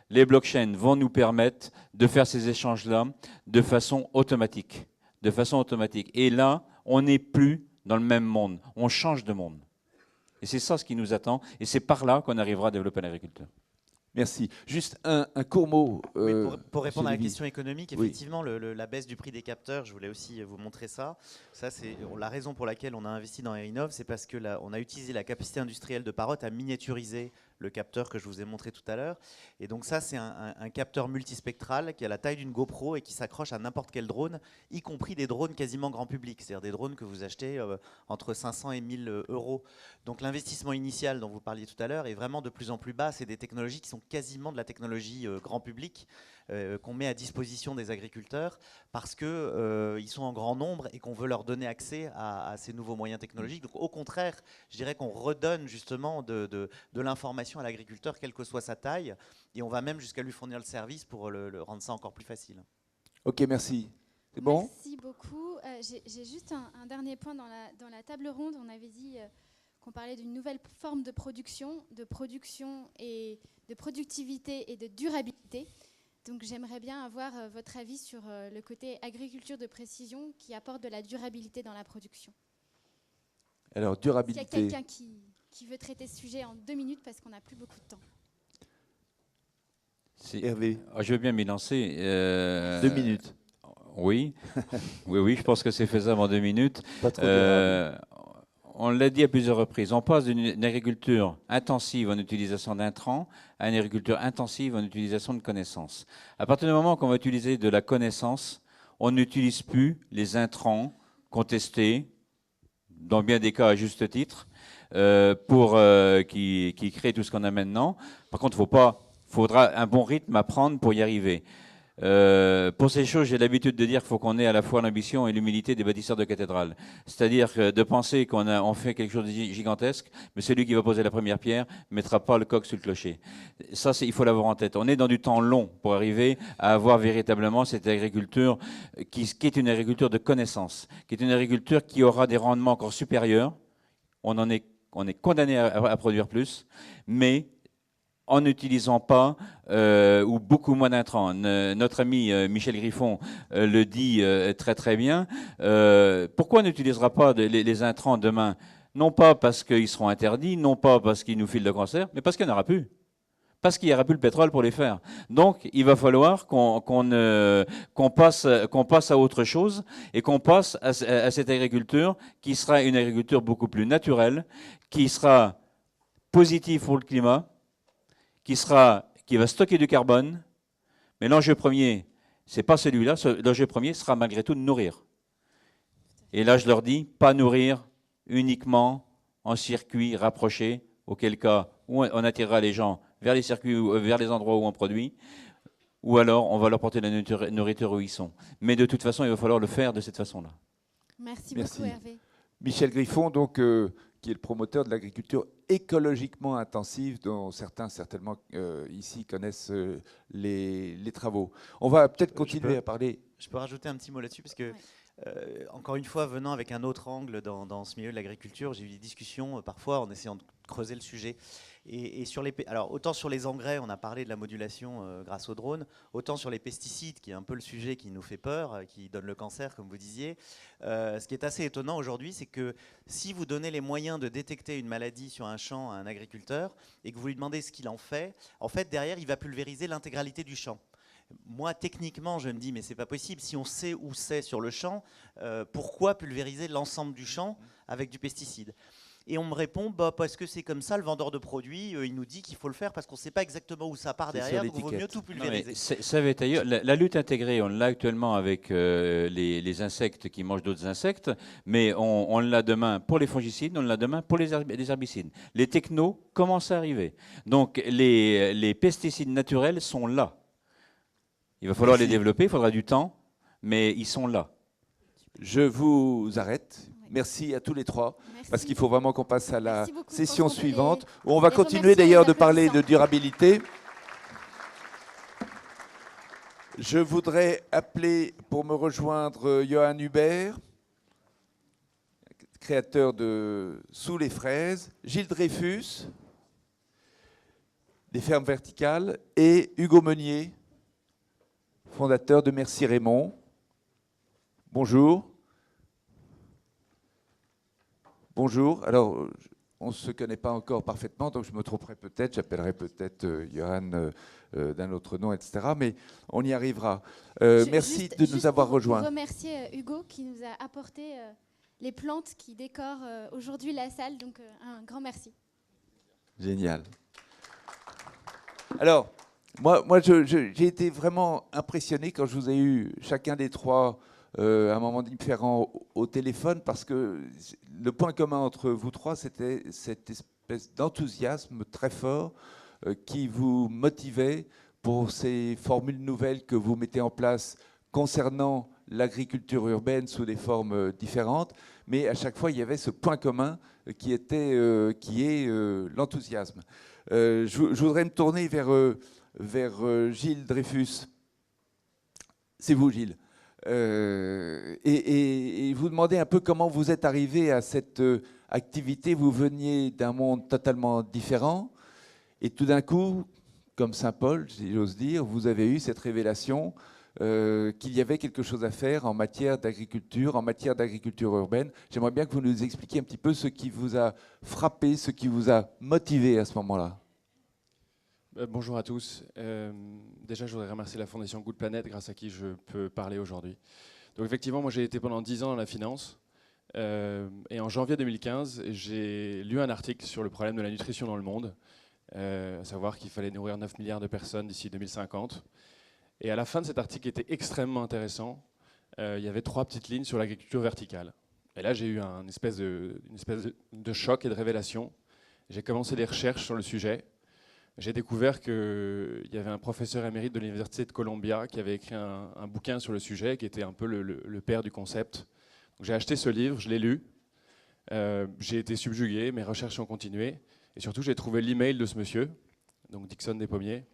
Les blockchains vont nous permettre de faire ces échanges-là de façon automatique. De façon automatique. Et là, on n'est plus dans le même monde. On change de monde. Et c'est ça ce qui nous attend. Et c'est par là qu'on arrivera à développer l'agriculture. Merci. Juste un court mot. Oui, pour répondre à la Lévy. question économique, Oui. effectivement, la baisse du prix des capteurs, je voulais aussi vous montrer ça. Ça, c'est la raison pour laquelle on a investi dans Erinov, c'est parce que on a utilisé la capacité industrielle de Parrot à miniaturiser le capteur que je vous ai montré tout à l'heure. Et donc ça, c'est un capteur multispectral qui a la taille d'une GoPro et qui s'accroche à n'importe quel drone, y compris des drones quasiment grand public, c'est-à-dire des drones que vous achetez entre 500 et 1000 euros. Donc l'investissement initial dont vous parliez tout à l'heure est vraiment de plus en plus bas. C'est des technologies qui sont quasiment de la technologie grand public qu'on met à disposition des agriculteurs parce qu'ils sont en grand nombre et qu'on veut leur donner accès à ces nouveaux moyens technologiques. Donc au contraire, je dirais qu'on redonne justement de l'information à l'agriculteur, quelle que soit sa taille, et on va même jusqu'à lui fournir le service pour le rendre ça encore plus facile. Ok, merci. C'est bon? Merci beaucoup. J'ai juste un dernier point dans la table ronde. On avait dit qu'on parlait d'une nouvelle forme de production et de productivité et de durabilité. Donc j'aimerais bien avoir votre avis sur le côté agriculture de précision qui apporte de la durabilité dans la production. Alors, Est-ce qu'il y a durabilité. quelqu'un qui veut traiter ce sujet en 2 minutes parce qu'on n'a plus beaucoup de temps? Hervé, Je veux bien m'y lancer. 2 minutes. Oui. oui, je pense que c'est faisable en 2 minutes. Pas trop durable. On l'a dit à plusieurs reprises, on passe d'une agriculture intensive en utilisation d'intrants à une agriculture intensive en utilisation de connaissances. À partir du moment qu'on va utiliser de la connaissance, on n'utilise plus les intrants contestés, dans bien des cas à juste titre, qui créent tout ce qu'on a maintenant. Par contre, faudra un bon rythme à prendre pour y arriver. Pour ces choses, j'ai l'habitude de dire qu'il faut qu'on ait à la fois l'ambition et l'humilité des bâtisseurs de cathédrales. C'est-à-dire de penser qu'on fait quelque chose de gigantesque, mais celui qui va poser la première pierre ne mettra pas le coq sous le clocher. Ça, il faut l'avoir en tête. On est dans du temps long pour arriver à avoir véritablement cette agriculture qui est une agriculture de connaissance, qui est une agriculture qui aura des rendements encore supérieurs. On est condamné à produire plus, mais en n'utilisant pas ou beaucoup moins d'intrants. Notre ami Michel Griffon le dit très très bien. Pourquoi on n'utilisera pas les intrants demain? Non pas parce qu'ils seront interdits, non pas parce qu'ils nous filent le cancer, mais parce qu'il n'y en aura plus. Parce qu'il n'y aura plus le pétrole pour les faire. Donc, il va falloir qu'on passe à autre chose et qu'on passe à cette agriculture qui sera une agriculture beaucoup plus naturelle, qui sera positive pour le climat, qui va stocker du carbone, mais l'enjeu premier, c'est pas celui-là, l'enjeu premier sera malgré tout de nourrir. Et là, je leur dis, pas nourrir uniquement en circuit rapproché, auquel cas on attirera les gens vers les circuits, vers les endroits où on produit, ou alors on va leur porter la nourriture où ils sont. Mais de toute façon, il va falloir le faire de cette façon-là. Merci Merci. beaucoup, Hervé. Michel Griffon, donc, qui est le promoteur de l'agriculture écologiquement intensive, dont certains, certainement, ici, connaissent les travaux. On va peut-être continuer à parler. Je peux rajouter un petit mot là-dessus parce que, encore une fois, venant avec un autre angle dans ce milieu de l'agriculture, j'ai eu des discussions parfois en essayant de creuser le sujet. Et alors, autant sur les engrais, on a parlé de la modulation grâce aux drones, autant sur les pesticides, qui est un peu le sujet qui nous fait peur, qui donne le cancer, comme vous disiez. Ce qui est assez étonnant aujourd'hui, c'est que si vous donnez les moyens de détecter une maladie sur un champ à un agriculteur et que vous lui demandez ce qu'il en fait derrière, il va pulvériser l'intégralité du champ. Moi, techniquement, je me dis, mais c'est pas possible. Si on sait où c'est sur le champ, pourquoi pulvériser l'ensemble du champ avec du pesticide ? Et on me répond, parce que c'est comme ça, le vendeur de produits, il nous dit qu'il faut le faire parce qu'on ne sait pas exactement où ça part derrière, donc il vaut mieux tout pulvériser. Ça va être ailleurs. La lutte intégrée, on l'a actuellement avec les insectes qui mangent d'autres insectes, mais on l'a demain pour les fongicides, on l'a demain pour les herbicides. Les technos commencent à arriver. Donc les pesticides naturels sont là. Il va falloir les développer, il faudra du temps, mais ils sont là. Je vous arrête. Merci à tous les trois, parce qu'il faut vraiment qu'on passe à la session suivante, où on va continuer d'ailleurs de parler de durabilité. Je voudrais appeler pour me rejoindre Johan Hubert, créateur de Sous les fraises, Gilles Dreyfus, des fermes verticales, et Hugo Meunier, fondateur de Merci Raymond. Bonjour. Bonjour. Alors, on ne se connaît pas encore parfaitement, donc je me tromperai peut-être, j'appellerai peut-être Johan d'un autre nom, etc. Mais on y arrivera. Merci de nous avoir rejoints. Je remercier Hugo qui nous a apporté les plantes qui décorent aujourd'hui la salle, donc un grand merci. Génial. Alors, moi j'ai été vraiment impressionné quand je vous ai eu chacun des trois à un moment différent au téléphone, parce que le point commun entre vous trois, c'était cette espèce d'enthousiasme très fort qui vous motivait pour ces formules nouvelles que vous mettez en place concernant l'agriculture urbaine sous des formes différentes. Mais à chaque fois, il y avait ce point commun qui est l'enthousiasme. Je voudrais me tourner vers Gilles Dreyfus. C'est vous, Gilles. Et vous demander un peu comment vous êtes arrivé à cette activité. Vous veniez d'un monde totalement différent et tout d'un coup, comme Saint Paul, si j'ose dire, vous avez eu cette révélation qu'il y avait quelque chose à faire en matière d'agriculture, en matière d'agriculture urbaine. J'aimerais bien que vous nous expliquiez un petit peu ce qui vous a frappé, ce qui vous a motivé à ce moment-là. Bonjour à tous. Déjà, je voudrais remercier la Fondation Good Planet, grâce à qui je peux parler aujourd'hui. Donc effectivement, moi j'ai été pendant 10 ans dans la finance. Et en janvier 2015, j'ai lu un article sur le problème de la nutrition dans le monde, à savoir qu'il fallait nourrir 9 milliards de personnes d'ici 2050. Et à la fin de cet article, qui était extrêmement intéressant, il y avait 3 petites lignes sur l'agriculture verticale. Et là, j'ai eu une espèce de choc et de révélation. J'ai commencé des recherches sur le sujet. J'ai découvert qu'il y avait un professeur émérite de l'Université de Columbia qui avait écrit un bouquin sur le sujet, qui était un peu le père du concept. J'ai acheté ce livre, je l'ai lu, j'ai été subjugué, mes recherches ont continué, et surtout j'ai trouvé l'email de ce monsieur, donc Dixon Despommiers,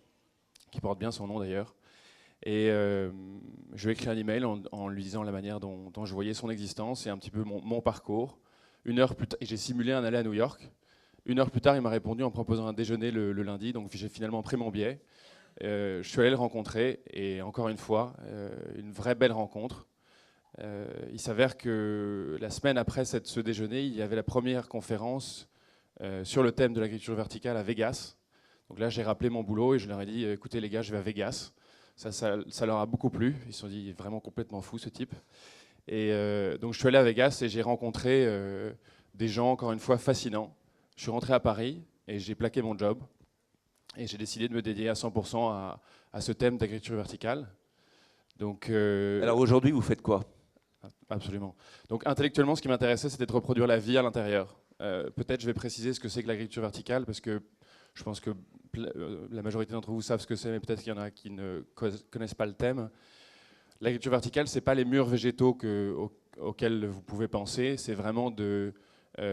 qui porte bien son nom d'ailleurs, et je lui ai écrit un email en lui disant la manière dont je voyais son existence et un petit peu mon parcours. 1 heure plus tard, j'ai simulé un aller à New York. 1 heure plus tard, il m'a répondu en proposant un déjeuner le lundi, donc j'ai finalement pris mon billet. Je suis allé le rencontrer, et encore une fois, une vraie belle rencontre. Il s'avère que la semaine après ce déjeuner, il y avait la première conférence sur le thème de l'agriculture verticale à Vegas. Donc là, j'ai rappelé mon boulot et je leur ai dit, écoutez les gars, je vais à Vegas. Ça leur a beaucoup plu, ils se sont dit, il est vraiment complètement fou ce type. Et donc je suis allé à Vegas et j'ai rencontré des gens, encore une fois, fascinants. Je suis rentré à Paris et j'ai plaqué mon job et j'ai décidé de me dédier à 100% à ce thème d'agriculture verticale. Donc, alors aujourd'hui, vous faites quoi? Absolument. Donc intellectuellement, ce qui m'intéressait, c'était de reproduire la vie à l'intérieur. Peut-être je vais préciser ce que c'est que l'agriculture verticale, parce que je pense que la majorité d'entre vous savent ce que c'est, mais peut-être qu'il y en a qui ne connaissent pas le thème. L'agriculture verticale, ce n'est pas les murs végétaux auxquels vous pouvez penser, c'est vraiment de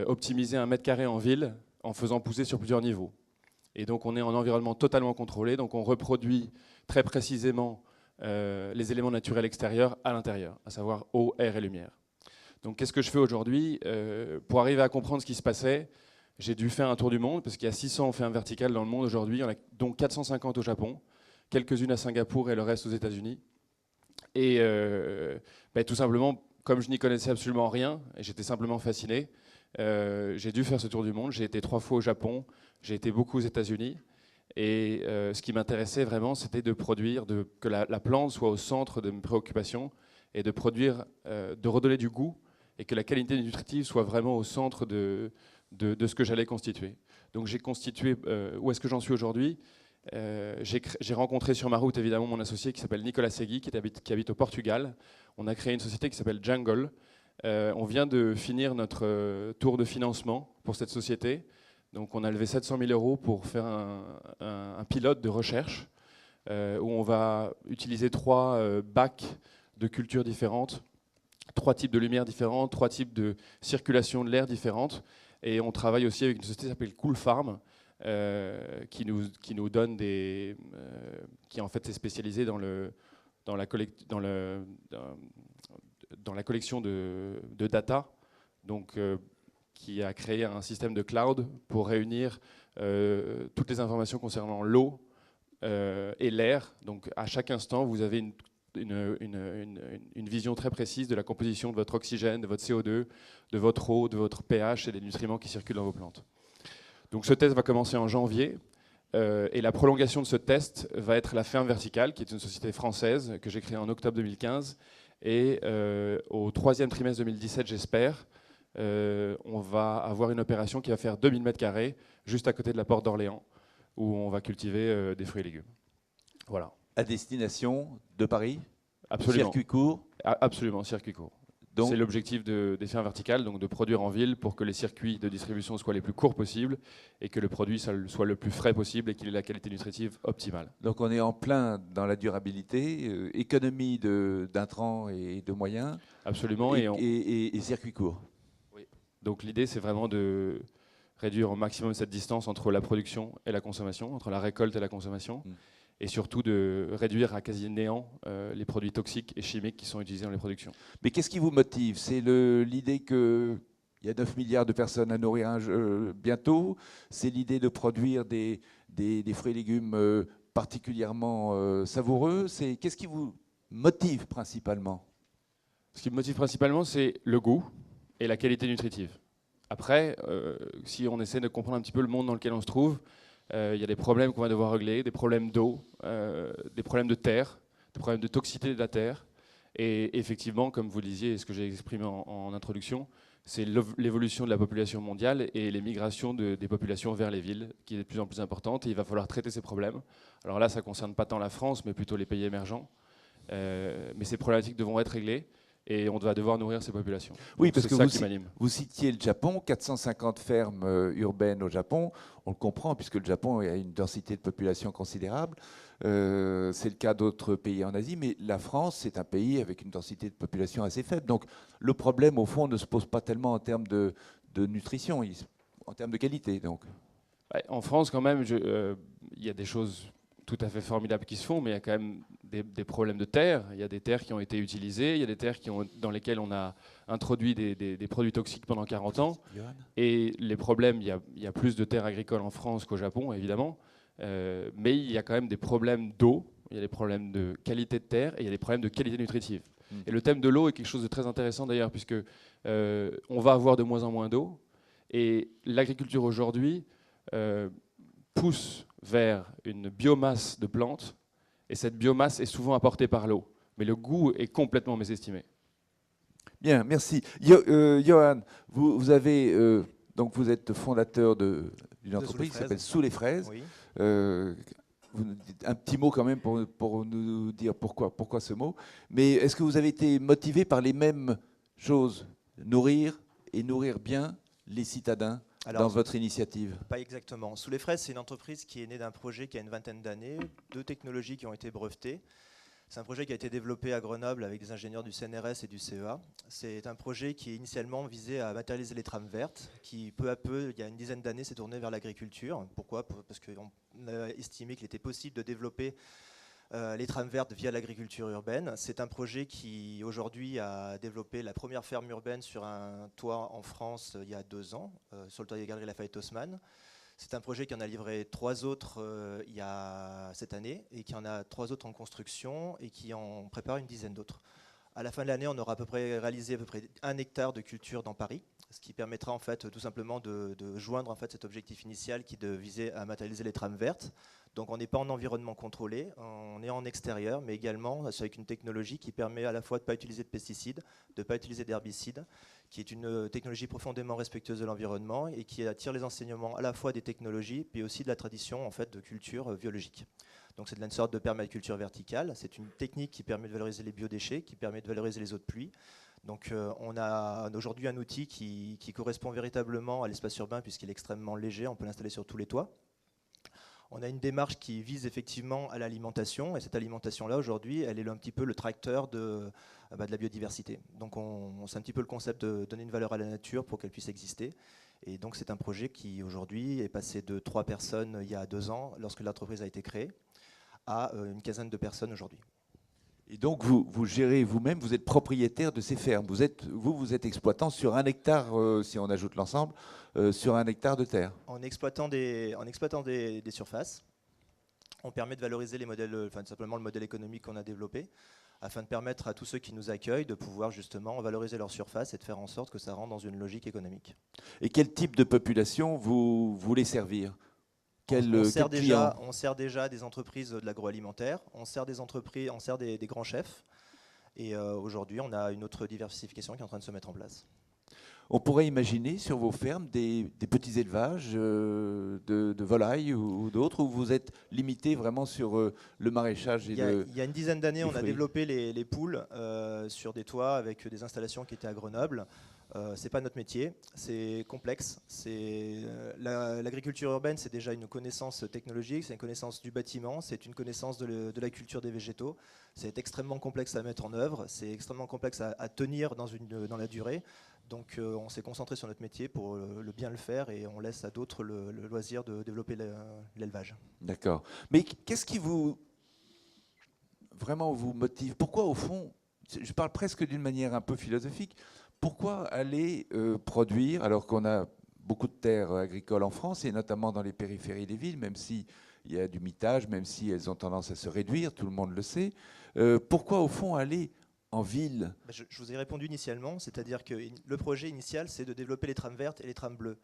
optimiser 1 mètre carré en ville en faisant pousser sur plusieurs niveaux. Et donc on est en environnement totalement contrôlé, donc on reproduit très précisément les éléments naturels extérieurs à l'intérieur, à savoir eau, air et lumière. Donc qu'est-ce que je fais aujourd'hui? Pour arriver à comprendre ce qui se passait, j'ai dû faire un tour du monde, parce qu'il y a 600 fermes verticales dans le monde aujourd'hui, dont 450 au Japon, quelques-unes à Singapour et le reste aux États-Unis. Et tout simplement, comme je n'y connaissais absolument rien, et j'étais simplement fasciné, j'ai dû faire ce tour du monde. J'ai été 3 fois au Japon, j'ai été beaucoup aux États-Unis. Et ce qui m'intéressait vraiment, c'était de produire, que la plante soit au centre de mes préoccupations, et de produire, de redonner du goût, et que la qualité nutritive soit vraiment au centre de ce que j'allais constituer. Donc j'ai constitué, où est-ce que j'en suis aujourd'hui? J'ai rencontré sur ma route évidemment mon associé qui s'appelle Nicolas Segui, qui habite au Portugal. On a créé une société qui s'appelle Jungle. On vient de finir notre tour de financement pour cette société. Donc on a levé 700 000 € pour faire un pilote de recherche où on va utiliser 3 bacs de cultures différentes, 3 types de lumière différentes, 3 types de circulation de l'air différentes. Et on travaille aussi avec une société qui s'appelle Cool Farm, qui nous donne qui en fait est spécialisée dans dans la collection de data, donc qui a créé un système de cloud pour réunir toutes les informations concernant l'eau et l'air. Donc à chaque instant, vous avez une vision très précise de la composition de votre oxygène, de votre CO2, de votre eau, de votre pH et des nutriments qui circulent dans vos plantes. Donc ce test va commencer en janvier. Et la prolongation de ce test va être la Ferme Verticale, qui est une société française que j'ai créée en octobre 2015. Et au 3e trimestre 2017, j'espère, on va avoir une opération qui va faire 2000 m² juste à côté de la porte d'Orléans, où on va cultiver des fruits et légumes. Voilà. À destination de Paris? Absolument. Circuit court? Absolument, circuit court. C'est l'objectif des fermes verticales, donc de produire en ville pour que les circuits de distribution soient les plus courts possibles et que le produit soit le plus frais possible et qu'il ait la qualité nutritive optimale. Donc on est en plein dans la durabilité, économie d'intrants et de moyens. Absolument. Et circuit court. Oui. Donc l'idée, c'est vraiment de réduire au maximum cette distance entre la production et la consommation, entre la récolte et la consommation. Et surtout de réduire à quasi néant les produits toxiques et chimiques qui sont utilisés dans les productions. Mais qu'est-ce qui vous motive? C'est l'idée qu'il y a 9 milliards de personnes à nourrir bientôt? C'est l'idée de produire des fruits et légumes particulièrement savoureux? Qu'est-ce qui vous motive principalement? Ce qui me motive principalement, c'est le goût et la qualité nutritive. Après, si on essaie de comprendre un petit peu le monde dans lequel on se trouve, il y a des problèmes qu'on va devoir régler, des problèmes d'eau, des problèmes de terre, des problèmes de toxicité de la terre. Et effectivement, comme vous le disiez, et ce que j'ai exprimé en introduction, c'est l'évolution de la population mondiale et les migrations des populations vers les villes qui est de plus en plus importante. Et il va falloir traiter ces problèmes. Alors là, ça ne concerne pas tant la France, mais plutôt les pays émergents. Mais ces problématiques devront être réglées. Et on va devoir nourrir ces populations. Oui, parce que vous citiez le Japon, 450 fermes urbaines au Japon. On le comprend, puisque le Japon a une densité de population considérable. C'est le cas d'autres pays en Asie, mais la France, c'est un pays avec une densité de population assez faible. Donc le problème, au fond, ne se pose pas tellement en termes de nutrition, en termes de qualité. Donc. En France, quand même, il y a des choses tout à fait formidables qui se font, mais il y a quand même des problèmes de terre. Il y a des terres qui ont été utilisées, il y a des terres dans lesquelles on a introduit des produits toxiques pendant 40 ans. Et les problèmes, il y a plus de terres agricoles en France qu'au Japon, évidemment, mais il y a quand même des problèmes d'eau, il y a des problèmes de qualité de terre et il y a des problèmes de qualité nutritive. Et le thème de l'eau est quelque chose de très intéressant d'ailleurs, puisque on va avoir de moins en moins d'eau, et l'agriculture aujourd'hui pousse vers une biomasse de plantes, et cette biomasse est souvent apportée par l'eau. Mais le goût est complètement mésestimé. Bien, merci. Johan, vous êtes fondateur d'une entreprise qui s'appelle Sous les fraises. Oui. Un petit mot quand même pour nous dire pourquoi ce mot. Mais est-ce que vous avez été motivé par les mêmes choses, nourrir et nourrir bien les citadins? Dans votre initiative? Pas exactement. Sous les fraises, c'est une entreprise qui est née d'un projet qui a une vingtaine d'années, 2 technologies qui ont été brevetées. C'est un projet qui a été développé à Grenoble avec des ingénieurs du CNRS et du CEA. C'est un projet qui initialement visait à matérialiser les trames vertes, qui peu à peu, il y a une dizaine d'années, s'est tourné vers l'agriculture. Pourquoi? Parce qu'on a estimé qu'il était possible de développer les trames vertes via l'agriculture urbaine. C'est un projet qui aujourd'hui a développé la première ferme urbaine sur un toit en France il y a 2 ans, sur le toit des Galeries Lafayette Haussmann. C'est un projet qui en a livré 3 autres il y a cette année et qui en a 3 autres en construction et qui en prépare une dizaine d'autres. À la fin de l'année, on aura réalisé à peu près 1 hectare de culture dans Paris, ce qui permettra en fait tout simplement de joindre en fait cet objectif initial qui visait à matérialiser les trames vertes. Donc on n'est pas en environnement contrôlé, on est en extérieur, mais également avec une technologie qui permet à la fois de ne pas utiliser de pesticides, de ne pas utiliser d'herbicides, qui est une technologie profondément respectueuse de l'environnement et qui attire les enseignements à la fois des technologies, puis aussi de la tradition en fait, de culture biologique. Donc c'est une sorte de permaculture verticale, c'est une technique qui permet de valoriser les biodéchets, qui permet de valoriser les eaux de pluie. Donc on a aujourd'hui un outil qui correspond véritablement à l'espace urbain puisqu'il est extrêmement léger, on peut l'installer sur tous les toits. On a une démarche qui vise effectivement à l'alimentation, et cette alimentation-là, aujourd'hui, elle est un petit peu le tracteur de la biodiversité. Donc c'est un petit peu le concept de donner une valeur à la nature pour qu'elle puisse exister. Et donc c'est un projet qui, aujourd'hui, est passé de 3 personnes il y a 2 ans, lorsque l'entreprise a été créée, à une quinzaine de personnes aujourd'hui. Et donc, vous gérez vous-même, vous êtes propriétaire de ces fermes. Vous êtes exploitant sur 1 hectare, si on ajoute l'ensemble, sur 1 hectare de terre. En exploitant des surfaces, on permet de valoriser les modèles, enfin, tout simplement le modèle économique qu'on a développé, afin de permettre à tous ceux qui nous accueillent de pouvoir justement valoriser leur surface et de faire en sorte que ça rentre dans une logique économique. Et quel type de population vous voulez servir? On sert quel client? déjà des entreprises de l'agroalimentaire, on sert des entreprises, on sert des grands chefs. Et aujourd'hui, on a une autre diversification qui est en train de se mettre en place. On pourrait imaginer sur vos fermes des petits élevages de volailles ou d'autres, où vous êtes limité vraiment sur le maraîchage Il y a une dizaine d'années, on a développé les poules sur des toits avec des installations qui étaient à Grenoble. C'est pas notre métier, c'est complexe. L'agriculture urbaine, c'est déjà une connaissance technologique, c'est une connaissance du bâtiment, c'est une connaissance de la culture des végétaux. C'est extrêmement complexe à mettre en œuvre, c'est extrêmement complexe à tenir dans la durée. Donc on s'est concentré sur notre métier pour bien le faire et on laisse à d'autres le loisir de développer l'élevage. D'accord. Mais qu'est-ce qui vraiment vous motive? Pourquoi au fond, je parle presque d'une manière un peu philosophique, pourquoi aller produire, alors qu'on a beaucoup de terres agricoles en France, et notamment dans les périphéries des villes, même s'il y a du mitage, même si elles ont tendance à se réduire, tout le monde le sait, pourquoi au fond aller en ville? Je vous ai répondu initialement, c'est-à-dire que le projet initial, c'est de développer les trames vertes et les trames bleues.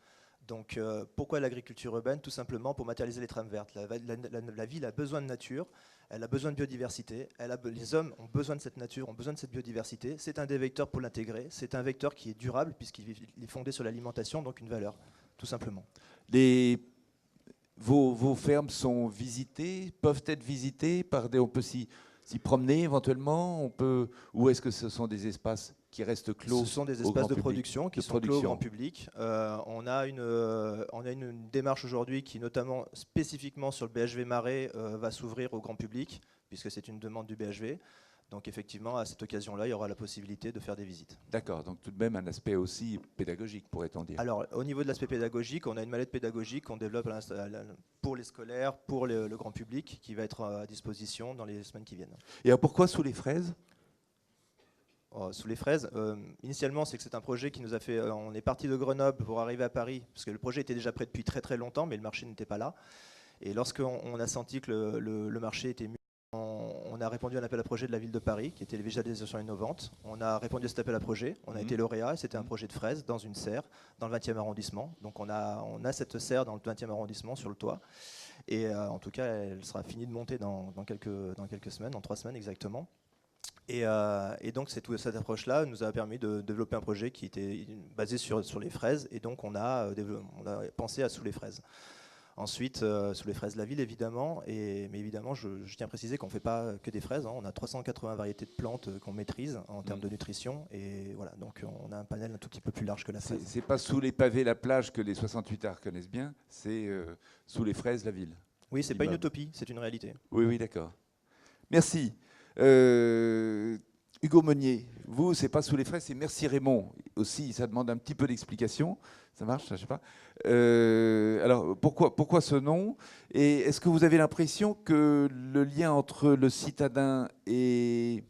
Donc pourquoi l'agriculture urbaine? Tout simplement pour matérialiser les trames vertes. La ville a besoin de nature, elle a besoin de biodiversité, les hommes ont besoin de cette nature, ont besoin de cette biodiversité. C'est un des vecteurs pour l'intégrer, c'est un vecteur qui est durable puisqu'il est fondé sur l'alimentation, donc une valeur, tout simplement. Vos fermes sont visitées, peuvent être visitées par on peut s'y promener éventuellement, ou est-ce que ce sont des espaces qui restent clos? Ce sont des espaces de production qui sont clos au grand public. On a une démarche aujourd'hui qui, notamment spécifiquement sur le BHV Marais, va s'ouvrir au grand public, puisque c'est une demande du BHV. Donc effectivement, à cette occasion-là, il y aura la possibilité de faire des visites. D'accord, donc tout de même un aspect aussi pédagogique, pourrait-on dire. Alors, au niveau de l'aspect pédagogique, on a une mallette pédagogique qu'on développe pour les scolaires, pour le grand public, qui va être à disposition dans les semaines qui viennent. Et alors pourquoi sous les fraises? Sous les fraises, initialement, c'est que c'est un projet qui nous a fait... on est parti de Grenoble pour arriver à Paris, parce que le projet était déjà prêt depuis très très longtemps, mais le marché n'était pas là. Et lorsqu'on a senti que le marché était mûr, on a répondu à un appel à projet de la ville de Paris, qui était les végétalisations innovantes. On a répondu à cet appel à projet, on a été lauréat, et c'était un projet de fraises dans une serre, dans le 20e arrondissement. Donc on a cette serre dans le 20e arrondissement sur le toit. Et en tout cas, elle sera finie de monter dans quelques semaines, dans 3 semaines exactement. Et donc cette approche-là nous a permis de développer un projet qui était basé sur les fraises. Et donc on a pensé à Sous les fraises. Ensuite, sous les fraises de la ville, évidemment. Mais évidemment, je tiens à préciser qu'on ne fait pas que des fraises. On a 380 variétés de plantes qu'on maîtrise en termes de nutrition. Et voilà, donc on a un panel un tout petit peu plus large que la fraise. C'est pas sous les pavés la plage que les 68 arts connaissent bien, c'est sous les fraises la ville. Oui, c'est pas une utopie, c'est une réalité. Oui, oui, d'accord. Merci. Hugo Meunier, vous, c'est pas sous les fraises, c'est Merci Raymond. Aussi, ça demande un petit peu d'explication. Ça marche, je sais pas. Alors, pourquoi ce nom? Et est-ce que vous avez l'impression que le lien entre le citadin et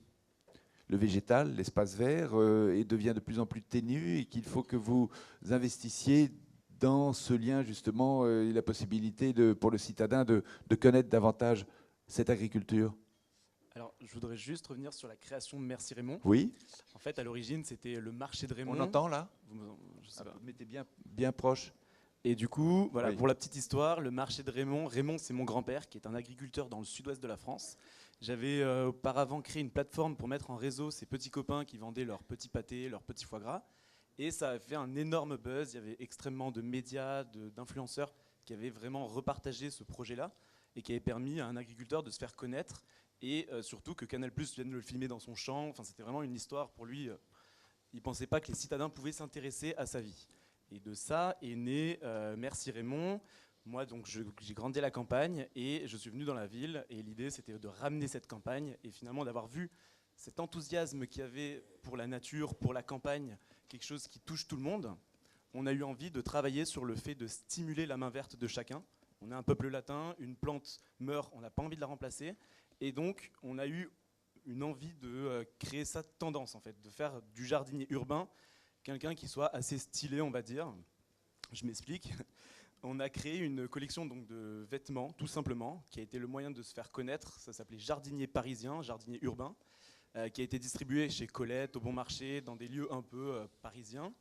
le végétal, l'espace vert, devient de plus en plus ténu et qu'il faut que vous investissiez dans ce lien, justement, et la possibilité pour le citadin de connaître davantage cette agriculture? Alors, je voudrais juste revenir sur la création de Merci Raymond. Oui. En fait, à l'origine, c'était le marché de Raymond. On entend là? Je sais pas. Vous mettez bien proche. Et du coup, voilà, Oui. pour la petite histoire, le marché de Raymond, c'est mon grand-père qui est un agriculteur dans le sud-ouest de la France. J'avais auparavant créé une plateforme pour mettre en réseau ces petits copains qui vendaient leurs petits pâtés, leurs petits foie gras. Et ça a fait un énorme buzz. Il y avait extrêmement de médias, d'influenceurs qui avaient vraiment repartagé ce projet-là et qui avait permis à un agriculteur de se faire connaître. Et surtout que Canal+ vienne le filmer dans son champ. Enfin, c'était vraiment une histoire pour lui. Il ne pensait pas que les citadins pouvaient s'intéresser à sa vie. Et de ça est né Merci Raymond. Moi, donc, j'ai grandi à la campagne et je suis venu dans la ville. Et l'idée, c'était de ramener cette campagne et finalement d'avoir vu cet enthousiasme qu'il y avait pour la nature, pour la campagne, quelque chose qui touche tout le monde. On a eu envie de travailler sur le fait de stimuler la main verte de chacun. On est un peuple latin, une plante meurt, on n'a pas envie de la remplacer. Et donc, on a eu une envie de créer ça tendance, en fait, de faire du jardinier urbain quelqu'un qui soit assez stylé, on va dire. Je m'explique. On a créé une collection donc, de vêtements, tout simplement, qui a été le moyen de se faire connaître. Ça s'appelait Jardinier parisien, jardinier urbain, qui a été distribué chez Colette, au Bon Marché, dans des lieux un peu parisiens.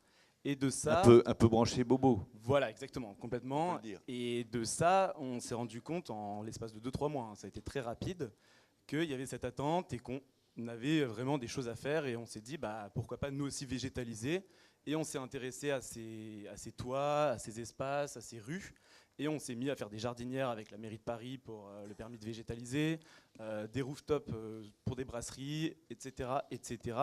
Et de ça, Un peu branché bobo. voilà, exactement, complètement. On peut le dire. Et de ça, on s'est rendu compte en l'espace de 2-3 mois, hein, ça a été très rapide, qu'il y avait cette attente et qu'on avait vraiment des choses à faire. Et on s'est dit, bah, pourquoi pas nous aussi végétaliser. Et on s'est intéressé à ces toits, à ces espaces, à ces rues. Et on s'est mis à faire des jardinières avec la mairie de Paris pour le permis de végétaliser, des rooftops pour des brasseries, etc., etc.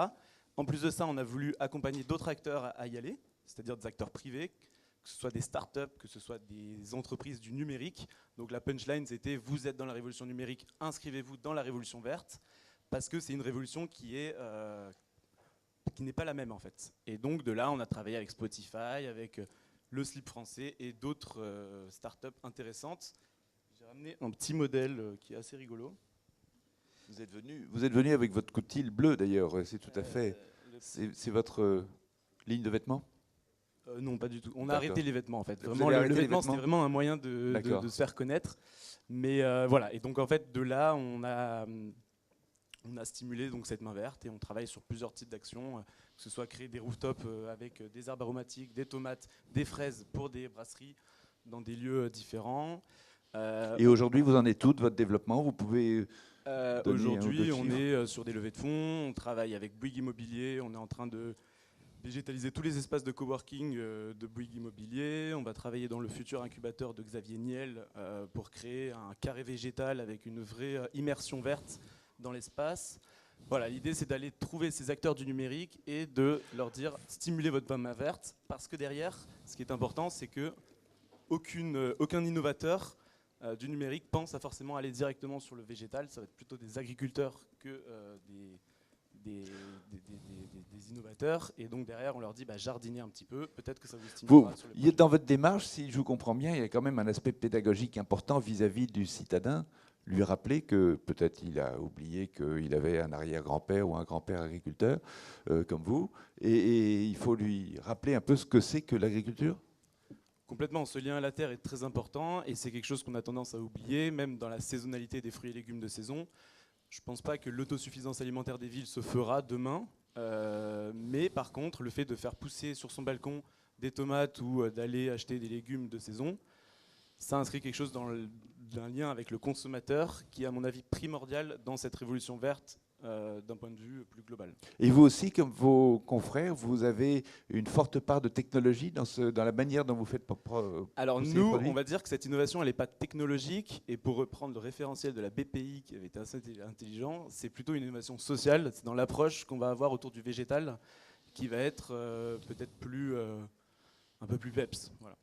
En plus de ça, on a voulu accompagner d'autres acteurs à y aller, c'est-à-dire des acteurs privés, que ce soit des startups, que ce soit des entreprises du numérique. Donc la punchline, c'était « Vous êtes dans la révolution numérique, inscrivez-vous dans la révolution verte », parce que c'est une révolution qui n'est pas la même en fait. Et donc de là, on a travaillé avec Spotify, avec le Slip français et d'autres startups intéressantes. J'ai ramené un petit modèle qui est assez rigolo. Vous êtes venu avec votre coutil bleu d'ailleurs, c'est tout à fait. C'est votre ligne de vêtements? Non, pas du tout. On a D'accord. arrêté les vêtements en fait. Vous Vraiment, avez le arrêté les vêtement, vêtements c'était vraiment un moyen de se faire connaître. Mais voilà. Et donc en fait, de là, on a stimulé donc cette main verte et on travaille sur plusieurs types d'actions, que ce soit créer des rooftops avec des herbes aromatiques, des tomates, des fraises pour des brasseries dans des lieux différents. Et aujourd'hui, vous en êtes tout de votre développement? Vous pouvez Aujourd'hui, on est sur des levées de fonds, on travaille avec Bouygues Immobilier, on est en train de végétaliser tous les espaces de coworking de Bouygues Immobilier. On va travailler dans le futur incubateur de Xavier Niel pour créer un carré végétal avec une vraie immersion verte dans l'espace. Voilà, l'idée c'est d'aller trouver ces acteurs du numérique et de leur dire stimulez votre main verte, parce que derrière, ce qui est important, c'est que aucun innovateur du numérique pense à forcément aller directement sur le végétal. Ça va être plutôt des agriculteurs que des innovateurs. Et donc derrière, on leur dit jardiner un petit peu. Peut-être que ça vous stimulera sur le Dans votre démarche, si je vous comprends bien, il y a quand même un aspect pédagogique important vis-à-vis du citadin. Lui rappeler que peut-être il a oublié qu'il avait un arrière-grand-père ou un grand-père agriculteur comme vous. Et il faut lui rappeler un peu ce que c'est que l'agriculture. Complètement, ce lien à la terre est très important et c'est quelque chose qu'on a tendance à oublier, même dans la saisonnalité des fruits et légumes de saison. Je ne pense pas que l'autosuffisance alimentaire des villes se fera demain, mais par contre, le fait de faire pousser sur son balcon des tomates ou d'aller acheter des légumes de saison, ça inscrit quelque chose dans un lien avec le consommateur qui est à mon avis primordial dans cette révolution verte d'un point de vue plus global. Et vous aussi, comme vos confrères, vous avez une forte part de technologie dans la manière dont vous faites Alors nous, on va dire que cette innovation, elle n'est pas technologique, et pour reprendre le référentiel de la BPI qui avait été assez intelligent, c'est plutôt une innovation sociale, c'est dans l'approche qu'on va avoir autour du végétal qui va être peut-être un peu plus peps. Voilà.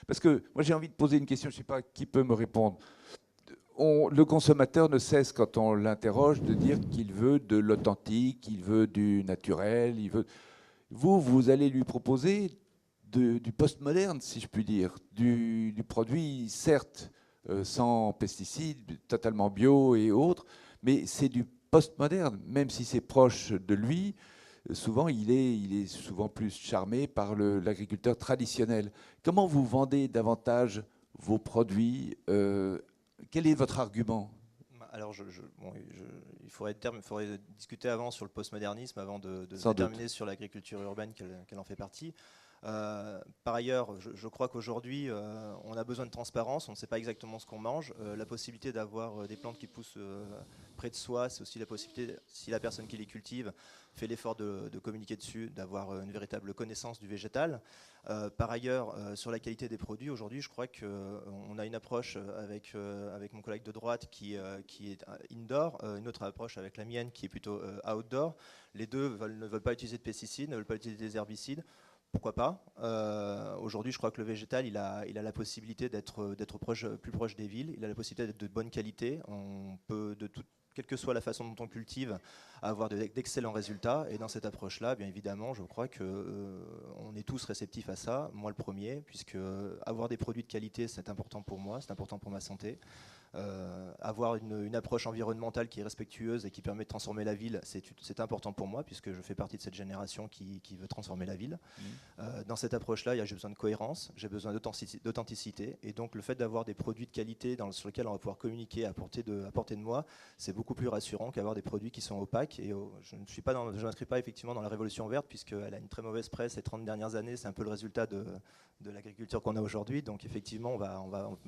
Parce que moi j'ai envie de poser une question, je ne sais pas qui peut me répondre. Le consommateur ne cesse, quand on l'interroge, de dire qu'il veut de l'authentique, il veut du naturel, Vous allez lui proposer du postmoderne, si je puis dire, du produit, certes, sans pesticides, totalement bio et autres, mais c'est du postmoderne, même si c'est proche de lui. Souvent, il est souvent plus charmé par l'agriculteur traditionnel. Comment vous vendez davantage vos produits quel est votre argument? Alors, il faudrait discuter avant sur le postmodernisme, avant de se déterminer sur l'agriculture urbaine, qu'elle en fait partie. Par ailleurs, je crois qu'aujourd'hui, on a besoin de transparence, on ne sait pas exactement ce qu'on mange. La possibilité d'avoir des plantes qui poussent près de soi, c'est aussi la possibilité, si la personne qui les cultive fait l'effort de communiquer dessus, d'avoir une véritable connaissance du végétal. Par ailleurs, sur la qualité des produits, aujourd'hui, je crois qu'on a une approche avec mon collègue de droite qui est indoor, une autre approche avec la mienne qui est plutôt outdoor. Les deux ne veulent pas utiliser de pesticides, ne veulent pas utiliser des herbicides. Pourquoi pas? Aujourd'hui, je crois que le végétal, il a la possibilité d'être plus proche des villes. Il a la possibilité d'être de bonne qualité. On peut, quelle que soit la façon dont on cultive, avoir d'excellents résultats. Et dans cette approche-là, bien évidemment, je crois qu'on est tous réceptifs à ça. Moi, le premier, puisque avoir des produits de qualité, c'est important pour moi, c'est important pour ma santé. avoir une approche environnementale qui est respectueuse et qui permet de transformer la ville, c'est important pour moi, puisque je fais partie de cette génération qui veut transformer la ville. Dans cette approche-là, j'ai besoin de cohérence, j'ai besoin d'authenticité, et donc le fait d'avoir des produits de qualité sur lesquels on va pouvoir communiquer à portée de moi, c'est beaucoup plus rassurant qu'avoir des produits qui sont opaques. Et je ne m'inscris pas effectivement dans la révolution verte, puisqu'elle a une très mauvaise presse ces 30 dernières années, c'est un peu le résultat de l'agriculture qu'on a aujourd'hui. Donc effectivement,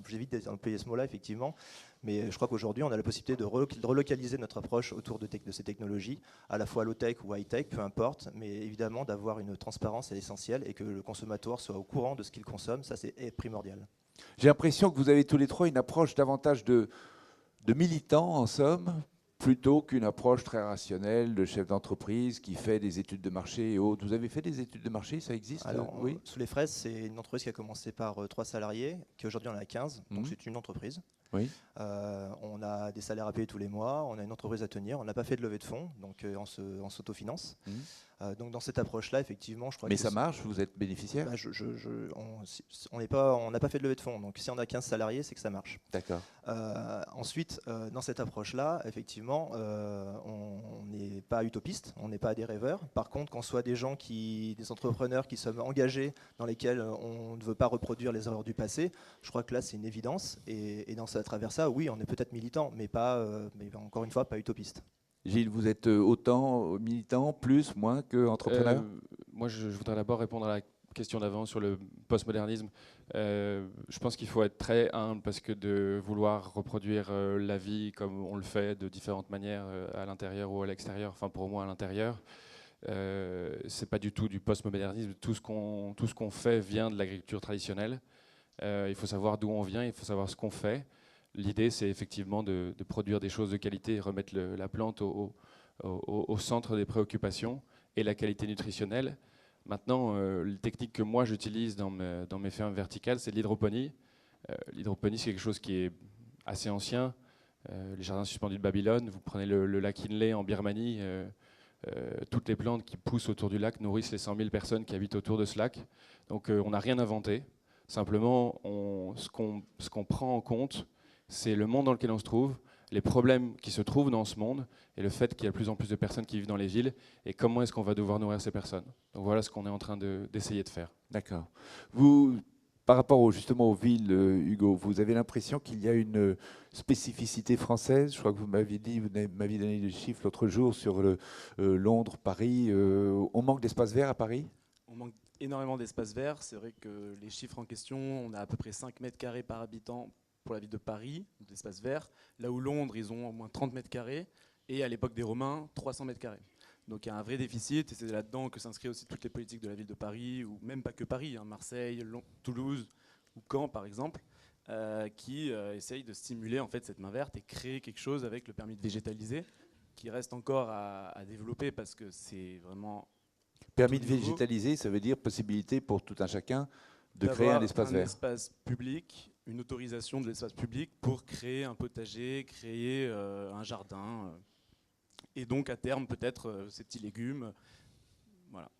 j'évite d'employer ce mot-là, effectivement, mais je crois qu'aujourd'hui, on a la possibilité de relocaliser notre approche autour de ces technologies, à la fois low-tech ou high-tech, peu importe, mais évidemment d'avoir une transparence est essentielle et que le consommateur soit au courant de ce qu'il consomme, ça c'est primordial. J'ai l'impression que vous avez tous les trois une approche davantage de militants, en somme, plutôt qu'une approche très rationnelle de chef d'entreprise qui fait des études de marché et autres. Vous avez fait des études de marché, ça existe? Alors, oui. Sous les fraises, c'est une entreprise qui a commencé par 3 salariés, qui aujourd'hui en a 15, donc c'est une entreprise. Oui. On a des salaires à payer tous les mois, on a une entreprise à tenir, on n'a pas fait de levée de fonds, donc on s'autofinance. Donc dans cette approche-là, effectivement, je crois Mais ça marche, vous êtes bénéficiaire? On n'a pas fait de levée de fonds, donc si on a 15 salariés, c'est que ça marche. D'accord. Ensuite, dans cette approche-là, effectivement, on n'est pas utopiste, on n'est pas des rêveurs. Par contre, qu'on soit des entrepreneurs qui sont engagés, dans lesquels on ne veut pas reproduire les erreurs du passé, je crois que là, c'est une évidence. Et à travers ça, oui, on est peut-être militant, mais encore une fois, pas utopiste. Gilles, vous êtes autant militant, plus, moins qu'entrepreneur? Moi, je voudrais d'abord répondre à la question d'avant sur le postmodernisme. Je pense qu'il faut être très humble, parce que de vouloir reproduire la vie comme on le fait de différentes manières à l'intérieur ou à l'extérieur, enfin pour moi à l'intérieur, c'est pas du tout du postmodernisme. Tout ce qu'on fait vient de l'agriculture traditionnelle. Il faut savoir d'où on vient, il faut savoir ce qu'on fait. L'idée, c'est effectivement de produire des choses de qualité et remettre la plante au centre des préoccupations et la qualité nutritionnelle. Maintenant, les techniques que moi j'utilise dans mes fermes verticales, c'est de l'hydroponie. L'hydroponie, c'est quelque chose qui est assez ancien. Les jardins suspendus de Babylone, vous prenez le lac Inle en Birmanie, toutes les plantes qui poussent autour du lac nourrissent les 100 000 personnes qui habitent autour de ce lac. Donc on n'a rien inventé. Simplement, ce qu'on prend en compte, c'est le monde dans lequel on se trouve, les problèmes qui se trouvent dans ce monde et le fait qu'il y a de plus en plus de personnes qui vivent dans les villes et comment est-ce qu'on va devoir nourrir ces personnes. Donc voilà ce qu'on est en train d'essayer de faire. D'accord. Vous, par rapport justement aux villes, Hugo, vous avez l'impression qu'il y a une spécificité française? Je crois que vous m'aviez donné des chiffres l'autre jour sur Londres, Paris. On manque d'espace vert à Paris? On manque énormément d'espace vert. C'est vrai que les chiffres en question, on a à peu près 5 mètres carrés par habitant pour la ville de Paris, d'espace vert, là où Londres, ils ont au moins 30 mètres carrés, et à l'époque des Romains, 300 mètres carrés. Donc il y a un vrai déficit, et c'est là-dedans que s'inscrivent aussi toutes les politiques de la ville de Paris, ou même pas que Paris, Marseille, Toulouse ou Caen par exemple, qui essayent de stimuler en fait cette main verte et créer quelque chose avec le permis de végétaliser, qui reste encore à développer parce que c'est vraiment... Permis de végétaliser, ça veut dire possibilité pour tout un chacun de créer un espace vert. Un espace public, une autorisation de l'espace public pour créer un potager, créer un jardin, et donc à terme peut-être ces petits légumes. Voilà.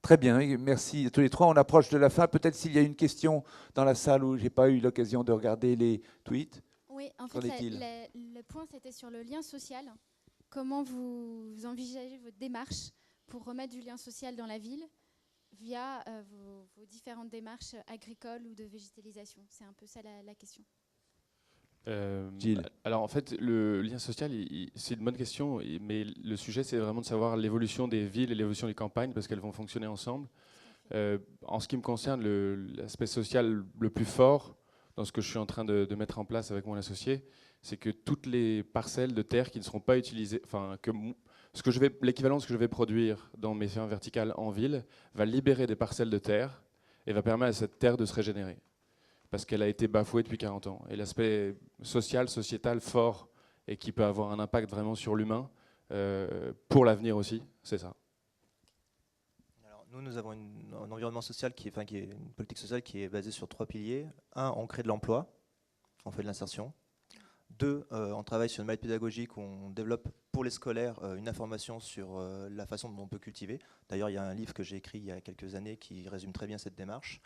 Très bien, merci à tous les trois. On approche de la fin. Peut-être s'il y a une question dans la salle où je n'ai pas eu l'occasion de regarder les tweets. Oui, en fait, le point c'était sur le lien social. Comment vous envisagez votre démarche pour remettre du lien social dans la ville via vos différentes démarches agricoles ou de végétalisation? C'est un peu ça la question. Gilles. Alors en fait, le lien social, c'est une bonne question, mais le sujet, c'est vraiment de savoir l'évolution des villes et l'évolution des campagnes, parce qu'elles vont fonctionner ensemble. En ce qui me concerne, l'aspect social le plus fort dans ce que je suis en train de mettre en place avec mon associé, c'est que toutes les parcelles de terre qui ne seront pas utilisées, enfin que l'équivalent de ce que je vais produire dans mes fermes verticales en ville va libérer des parcelles de terre et va permettre à cette terre de se régénérer, parce qu'elle a été bafouée depuis 40 ans. Et l'aspect social, sociétal fort, et qui peut avoir un impact vraiment sur l'humain, pour l'avenir aussi, c'est ça. Alors, nous avons un environnement social qui est une politique sociale qui est basée sur 3 piliers. 1, on crée de l'emploi, on fait de l'insertion. 2, on travaille sur une maille pédagogique où on développe pour les scolaires une information sur la façon dont on peut cultiver. D'ailleurs, il y a un livre que j'ai écrit il y a quelques années qui résume très bien cette démarche.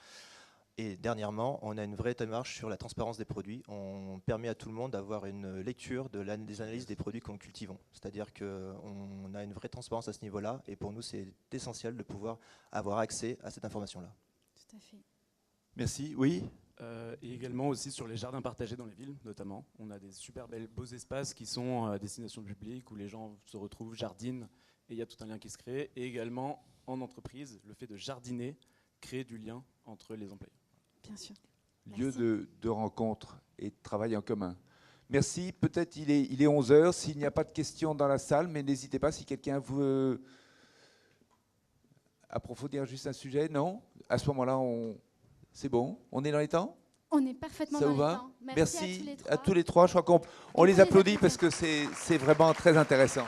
Et dernièrement, on a une vraie démarche sur la transparence des produits. On permet à tout le monde d'avoir une lecture des analyses des produits que nous cultivons. C'est-à-dire qu'on a une vraie transparence à ce niveau-là. Et pour nous, c'est essentiel de pouvoir avoir accès à cette information-là. Tout à fait. Merci. Oui. Et également aussi sur les jardins partagés dans les villes, notamment. On a des super beaux espaces qui sont à destination publique, où les gens se retrouvent, jardinent, et il y a tout un lien qui se crée. Et également, en entreprise, le fait de jardiner crée du lien entre les employés. Bien sûr. Lieu Merci. de rencontre et de travail en commun. Merci. Peut-être il est 11 h. S'il n'y a pas de questions dans la salle, mais n'hésitez pas si quelqu'un veut approfondir juste un sujet. Non? À ce moment-là, c'est bon? On est dans les temps? On est parfaitement Ça dans vous les va? temps. Merci à tous les trois. à tous les trois. Je crois qu'on On les peut les applaudit applaudir. parce que c'est vraiment très intéressant.